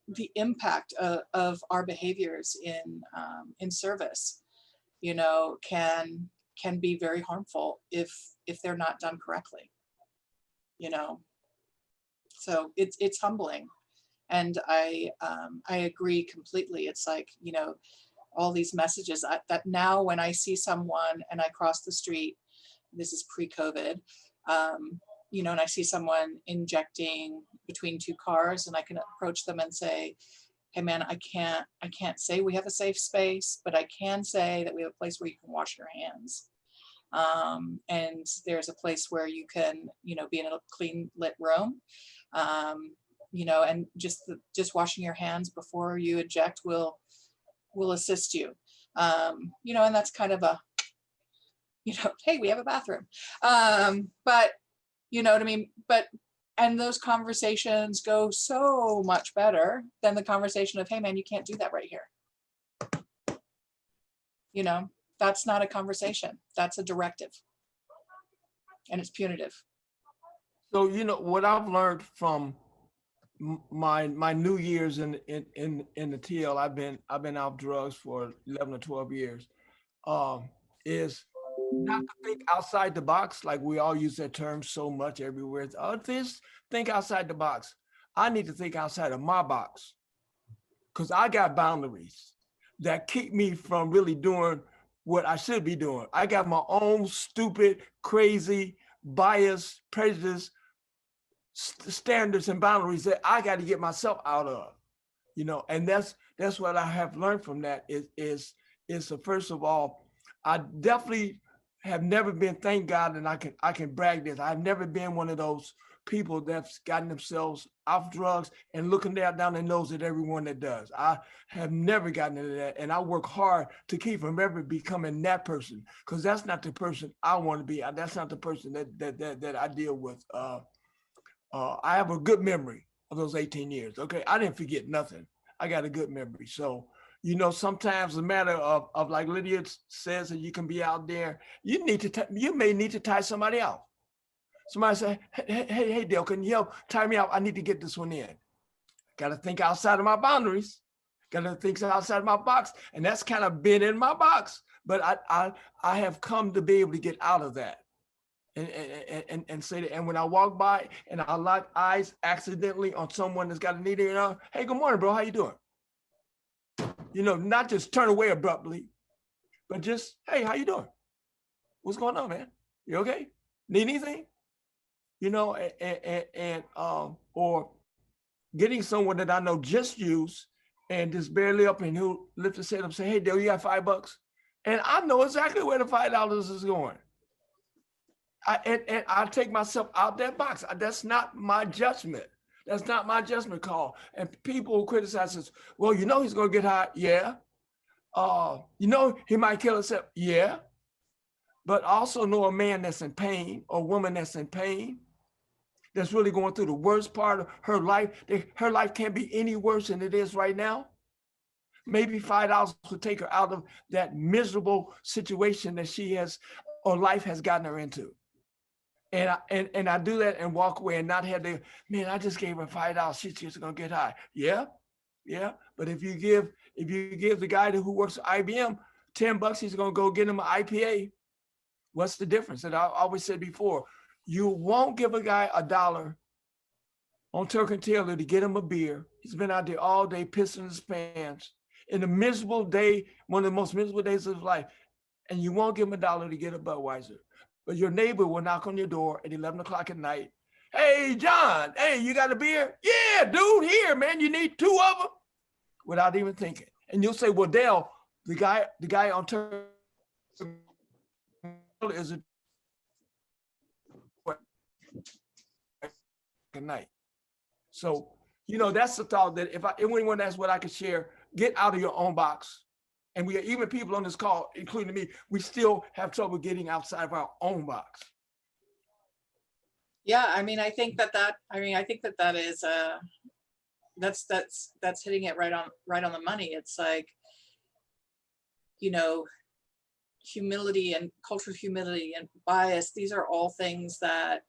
the impact of our behaviors in service, can be very harmful if they're not done correctly. So it's humbling, and I agree completely. It's like, all these messages that now when I see someone and I cross the street, this is pre-COVID, and I see someone injecting between two cars, and I can approach them and say, hey man, I can't say we have a safe space, but I can say that we have a place where you can wash your hands. And there's a place where you can, be in a clean lit room, and just washing your hands before you inject will assist you. And that's kind of a, hey, we have a bathroom. But you know what I mean? And those conversations go so much better than the conversation of, hey man, you can't do that right here. That's not a conversation. That's a directive. And it's punitive. So, what I've learned from my new years in the TL, I've been out drugs for 11 or 12 years, is not to think outside the box. Like we all use that term so much everywhere. Think outside the box. I need to think outside of my box, because I got boundaries that keep me from really doing what I should be doing. I got my own stupid, crazy, bias, prejudice, standards and boundaries that I got to get myself out of, and that's what I have learned from that is so first of all, I definitely have never been, thank God, and I can brag this, I've never been one of those people that's gotten themselves off drugs and looking down their nose at everyone that does. I have never gotten into that, and I work hard to keep from ever becoming that person, because that's not the person I want to be. That's not the person that I deal with. I have a good memory of those 18 years. Okay, I didn't forget nothing. I got a good memory. So, sometimes the matter of like Lydia says, that you can be out there, you may need to tie somebody out. Somebody say, hey, Dale, can you help tie me out? I need to get this one in. Got to think outside of my boundaries. Got to think outside of my box. And that's kind of been in my box. But I have come to be able to get out of that. And say that. And when I walk by and I lock eyes accidentally on someone that's got a needle, hey, good morning, bro. How you doing? Not just turn away abruptly, but just, hey, how you doing? What's going on, man? You okay? Need anything? Or getting someone that I know just used and just barely up and who lift his head up and say, hey, Dale, you got $5? And I know exactly where the $5 is going. And I take myself out that box. That's not my judgment. That's not my judgment call. And people who criticize us, well, you know he's going to get high. Yeah. You know he might kill himself. Yeah. But also know a man that's in pain or a woman that's in pain, that's really going through the worst part of her life. Her life can't be any worse than it is right now. Maybe $5 would take her out of that miserable situation that she has or life has gotten her into. And I do that and walk away and not have the, man, I just gave her $5. She's just gonna get high. Yeah, yeah. But if you give the guy who works at IBM $10, he's gonna go get him an IPA. What's the difference? And I always said before, you won't give a guy $1 on Turk and Taylor to get him a beer. He's been out there all day pissing his pants in a miserable day, one of the most miserable days of his life. And you won't give him $1 to get a Budweiser. But your neighbor will knock on your door at 11 o'clock at night. Hey, John, hey, you got a beer? Yeah, dude, here, man, you need 2 of them? Without even thinking. And you'll say, well, Dale, the guy on Turk is a night. So, you know, that's the thought that if anyone asks what I could share, get out of your own box. And we, even people on this call, including me, we still have trouble getting outside of our own box. Yeah, I mean, I think that is that's hitting it right on the money. It's like, you know, humility and cultural humility and bias. These are all things that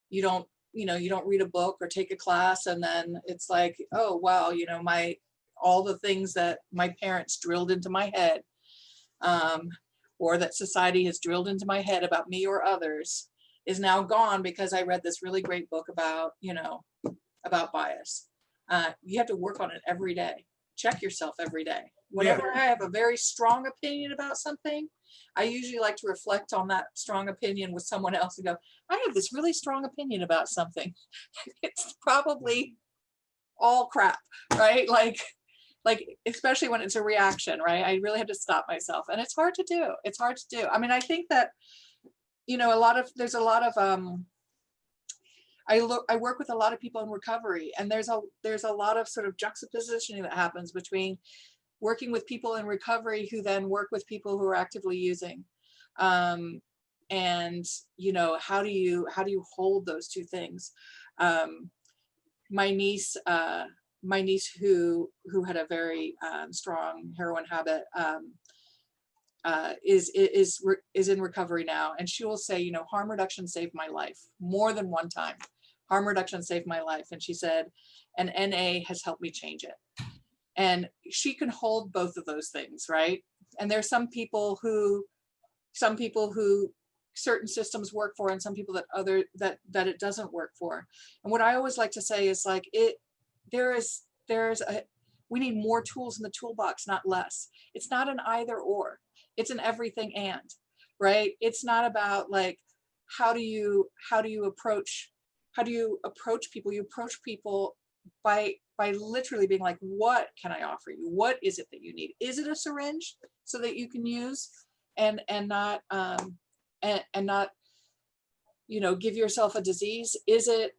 you don't read a book or take a class and then it's like, oh wow, you know, all the things that my parents drilled into my head, or that society has drilled into my head about me or others, is now gone because I read this really great book about, you know, about bias. You have to work on it every day. Check yourself every day. Whenever I have a very strong opinion about something, I usually like to reflect on that strong opinion with someone else and go, I have this really strong opinion about something. It's probably all crap, right? Like especially when it's a reaction, right? I really have to stop myself, and it's hard to do. It's hard to do. I mean, I think that, you know, there's a lot of I work with a lot of people in recovery, and there's a lot of sort of juxtapositioning that happens between working with people in recovery who then work with people who are actively using, and you know, how do you hold those two things? My niece who had a very strong heroin habit is in recovery now, and she will say, you know, harm reduction saved my life more than one time. Harm reduction saved my life, and she said, and NA has helped me change it. And she can hold both of those things, right? And there's some people who certain systems work for, and some people that it doesn't work for. And what I always like to say is like, we need more tools in the toolbox, not less. It's not an either or, it's an everything and, right? It's not about like, how do you approach people? You approach people by literally being like, what can I offer you? What is it that you need? Is it a syringe so that you can use and not you know, give yourself a disease? Is it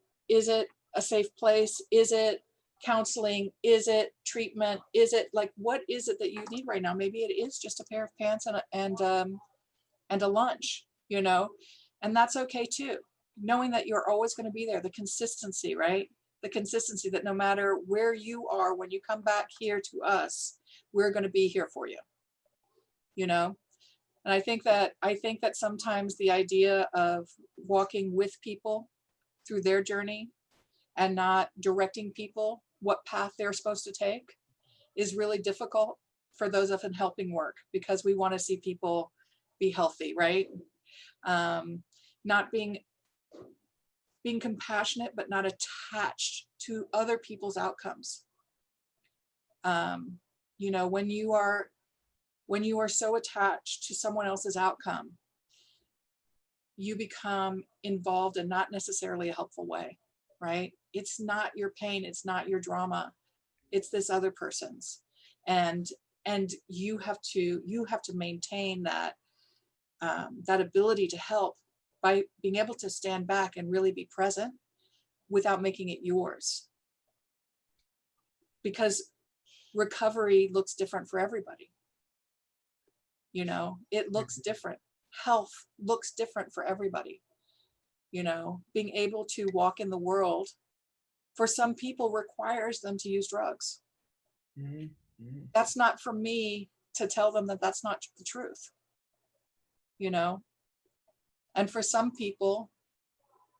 a safe place? Is it counseling? Is it treatment? Is it like, what is it that you need right now? Maybe it is just a pair of pants and a lunch, you know, and that's okay too. Knowing that you're always going to be there, the consistency, right? The consistency that no matter where you are, when you come back here to us, we're going to be here for you, you know? And I think that sometimes the idea of walking with people through their journey and not directing people what path they're supposed to take is really difficult for those of us in helping work, because we want to see people be healthy, right? Not being compassionate, but not attached to other people's outcomes. You know, when you are so attached to someone else's outcome, you become involved in not necessarily a helpful way, right? It's not your pain, it's not your drama, it's this other person's. And and you have to maintain that that ability to help by being able to stand back and really be present without making it yours. Because recovery looks different for everybody. You know, it looks different. Health looks different for everybody. You know, being able to walk in the world for some people requires them to use drugs. That's not for me to tell them that that's not the truth. You know, and for some people,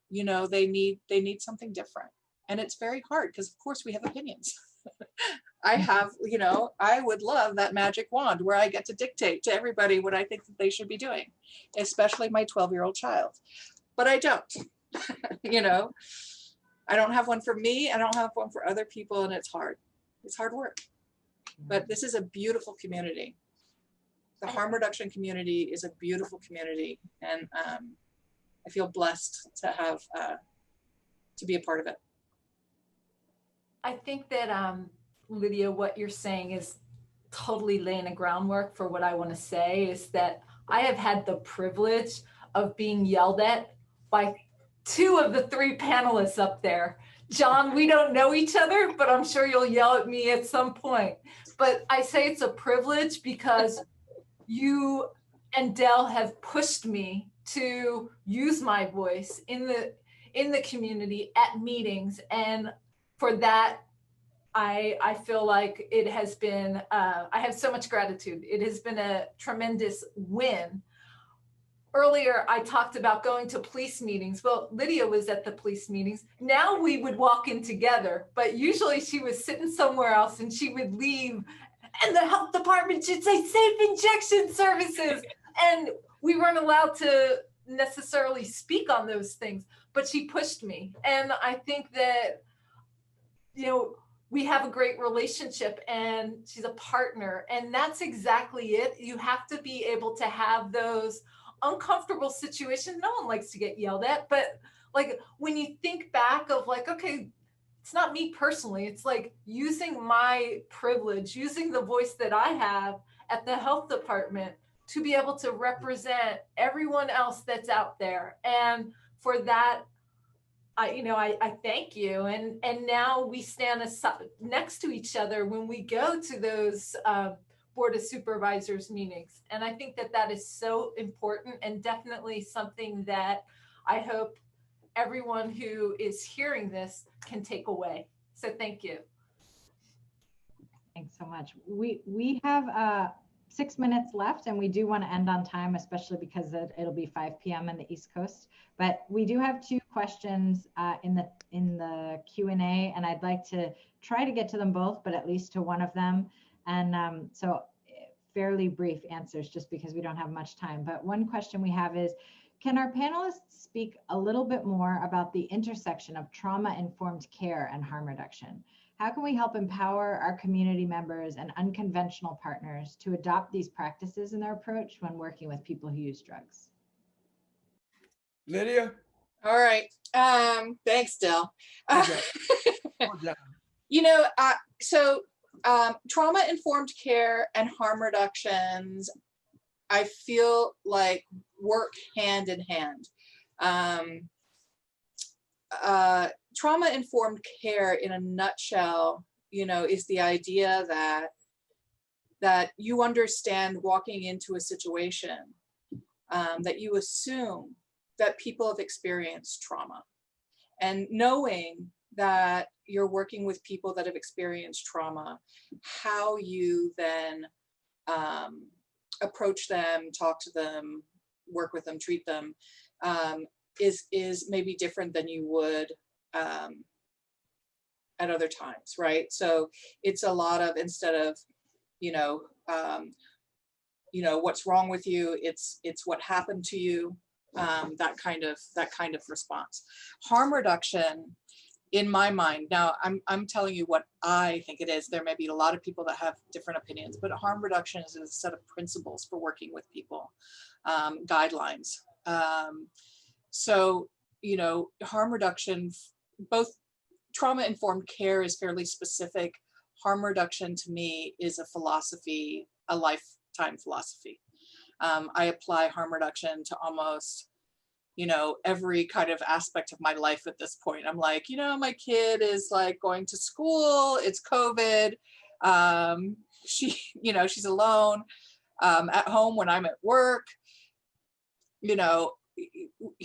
you know, they need something different, and it's very hard because of course we have opinions. I have, you know, I would love that magic wand where I get to dictate to everybody what I think that they should be doing, especially my 12-year-old child, but I don't. You know, I don't have one for me, I don't have one for other people, and it's hard work. But this is a beautiful community. The harm reduction community is a beautiful community, and I feel blessed to have to be a part of it. I think that Lydia, what you're saying is totally laying a groundwork for what I want to say, is that I have had the privilege of being yelled at by 2 of the 3 panelists up there. John, we don't know each other, but I'm sure you'll yell at me at some point. But I say it's a privilege because you and Del have pushed me to use my voice in the community at meetings, and for that I feel like it has been I have so much gratitude. It has been a tremendous win. Earlier I talked about going to police meetings. Well, Lydia was at the police meetings. Now we would walk in together, but usually she was sitting somewhere else and she would leave, and the health department should say safe injection services. And we weren't allowed to necessarily speak on those things, but she pushed me. And I think that, you know, we have a great relationship and she's a partner, and that's exactly it. You have to be able to have those uncomfortable situations. No one likes to get yelled at, but like when you think back of like, okay, it's not me personally, it's like using my privilege, using the voice that I have at the health department to be able to represent everyone else that's out there. And for that, I thank you. And now we stand next to each other when we go to those Board of Supervisors meetings. And I think that that is so important, and definitely something that I hope everyone who is hearing this can take away. So thank you. Thanks so much. We have 6 minutes left, and we do want to end on time, especially because it'll be 5 p.m. in the East Coast. But we do have 2 questions in the Q&A, and I'd like to try to get to them both, but at least to one of them. And so fairly brief answers just because we don't have much time. But one question we have is, can our panelists speak a little bit more about the intersection of trauma-informed care and harm reduction? How can we help empower our community members and unconventional partners to adopt these practices in their approach when working with people who use drugs? Lydia? All right. Thanks, Del. Okay. You know, so trauma-informed care and harm reductions, I feel like work hand in hand. Trauma-informed care, in a nutshell, you know, is the idea that you understand walking into a situation that you assume that people have experienced trauma, and knowing that you're working with people that have experienced trauma, how you then approach them, talk to them, work with them, treat them, is maybe different than you would at other times, right? So it's a lot of, instead of, what's wrong with you, it's what happened to you, that kind of response. Harm reduction, in my mind, now I'm telling you what I think it is. There may be a lot of people that have different opinions, but harm reduction is a set of principles for working with people, guidelines. So, harm reduction, both trauma-informed care is fairly specific. harm reduction to me is a philosophy, a lifetime philosophy. I apply harm reduction to almost, you know, every kind of aspect of my life at this point. I'm like, you know, my kid is like going to school, it's COVID. You know, she's alone at home when I'm at work. You know,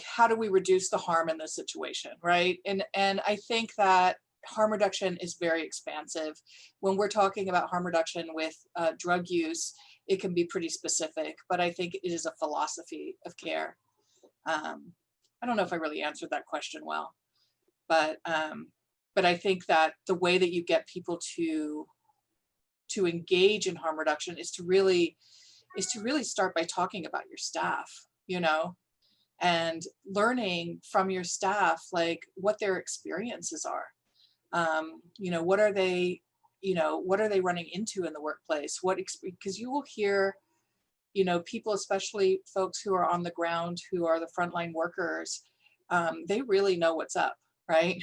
how do we reduce the harm in this situation, right? And I think that harm reduction is very expansive. When we're talking about harm reduction with drug use, it can be pretty specific, but I think it is a philosophy of care. I don't know if I really answered that question well, but I think that the way that you get people to engage in harm reduction is to really start by talking about your staff, you know, and learning from your staff, like what their experiences are. You know, what are they running into in the workplace? Because you will hear, you know, people, especially folks who are on the ground, who are the frontline workers, they really know what's up, right?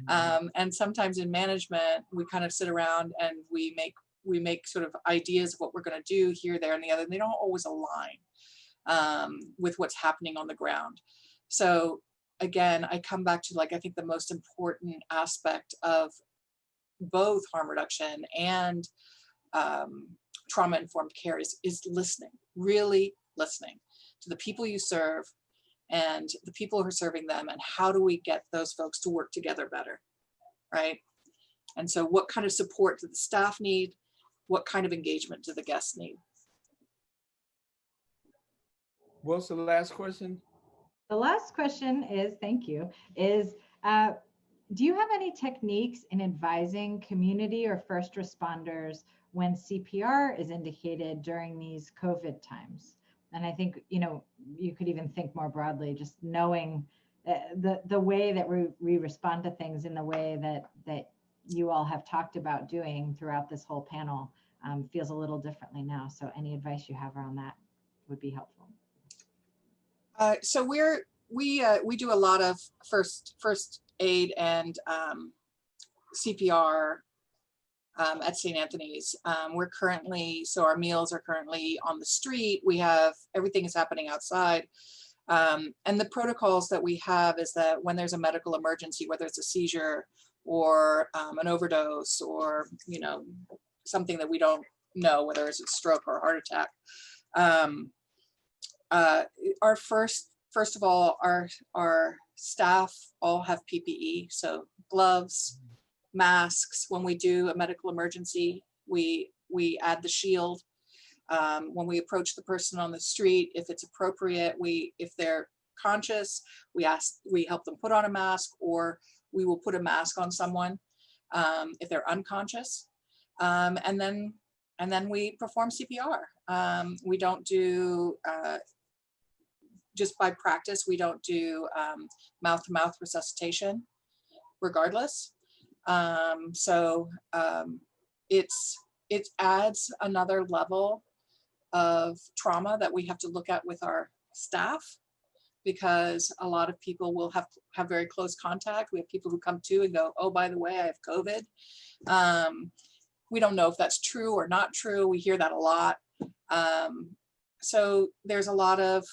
And sometimes in management, we kind of sit around and we make sort of ideas of what we're going to do here, there, and the other, and they don't always align with what's happening on the ground. So again, I come back to, like, I think the most important aspect of both harm reduction and trauma-informed care is listening, really listening to the people you serve and the people who are serving them, and how do we get those folks to work together better, right? And so what kind of support do the staff need? What kind of engagement do the guests need? What's the last question? The last question is, thank you, is do you have any techniques in advising community or first responders when CPR is indicated during these COVID times? And I think, you know, you could even think more broadly, just knowing the way that we respond to things in the way that you all have talked about doing throughout this whole panel feels a little differently now. So any advice you have around that would be helpful. So we do a lot of first aid and CPR at St. Anthony's. So our meals are currently on the street. Everything is happening outside. And the protocols that we have is that when there's a medical emergency, whether it's a seizure or an overdose, or, you know, something that we don't know, whether it's a stroke or a heart attack, our first of all, our staff all have PPE, so gloves, masks. When we do a medical emergency, we add the shield. When we approach the person on the street, if it's appropriate, if they're conscious, we help them put on a mask, or we will put a mask on someone if they're unconscious, and then we perform CPR. We don't do just by practice, we don't do mouth-to-mouth resuscitation regardless. It adds another level of trauma that we have to look at with our staff, because a lot of people will have very close contact. We have people who come to and go, oh, by the way, I have COVID. We don't know if that's true or not true. We hear that a lot. So there's a lot of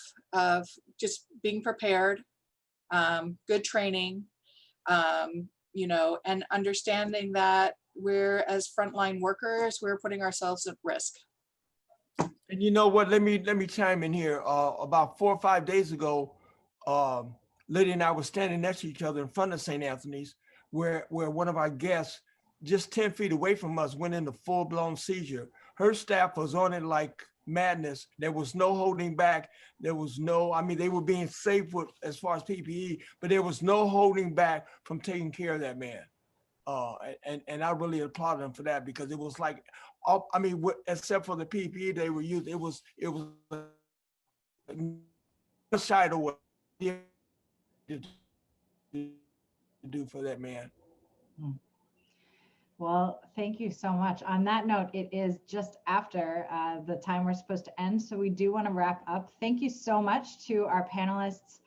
just being prepared, good training, you know, and understanding that we're, as frontline workers, we're putting ourselves at risk. And you know what? Let me chime in here. About 4 or 5 days ago, Lydia and I were standing next to each other in front of St. Anthony's, where one of our guests, just 10 feet away from us, went into full-blown seizure. Her staff was on it like madness. There was no holding back. There was no, I mean, they were being safe with as far as PPE, but there was no holding back from taking care of that man. And I really applaud them for that, because it was like, I mean, except for the PPE they were using, it was side of what to do for that man. Well, thank you so much. On that note, it is just after the time we're supposed to end, so we do want to wrap up. Thank you so much to our panelists,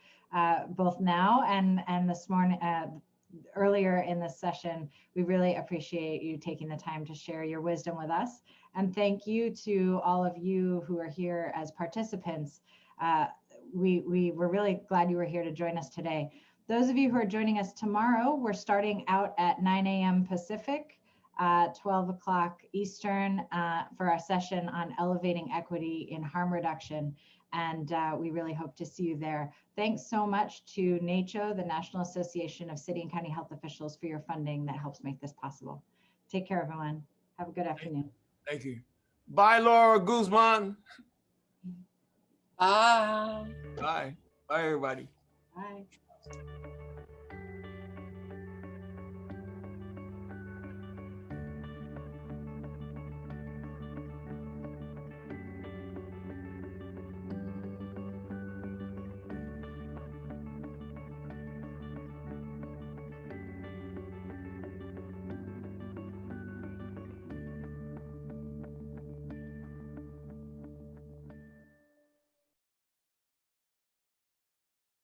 both now and this morning, earlier in this session. We really appreciate you taking the time to share your wisdom with us. And thank you to all of you who are here as participants. We were really glad you were here to join us today. Those of you who are joining us tomorrow, we're starting out at 9 a.m. Pacific, 12 o'clock Eastern for our session on elevating equity in harm reduction. And we really hope to see you there. Thanks so much to NACHO, the National Association of City and County Health Officials, for your funding that helps make this possible. Take care, everyone. Have a good afternoon. Thank you. Bye, Laura Guzman. Bye. Bye. Bye, everybody. Bye.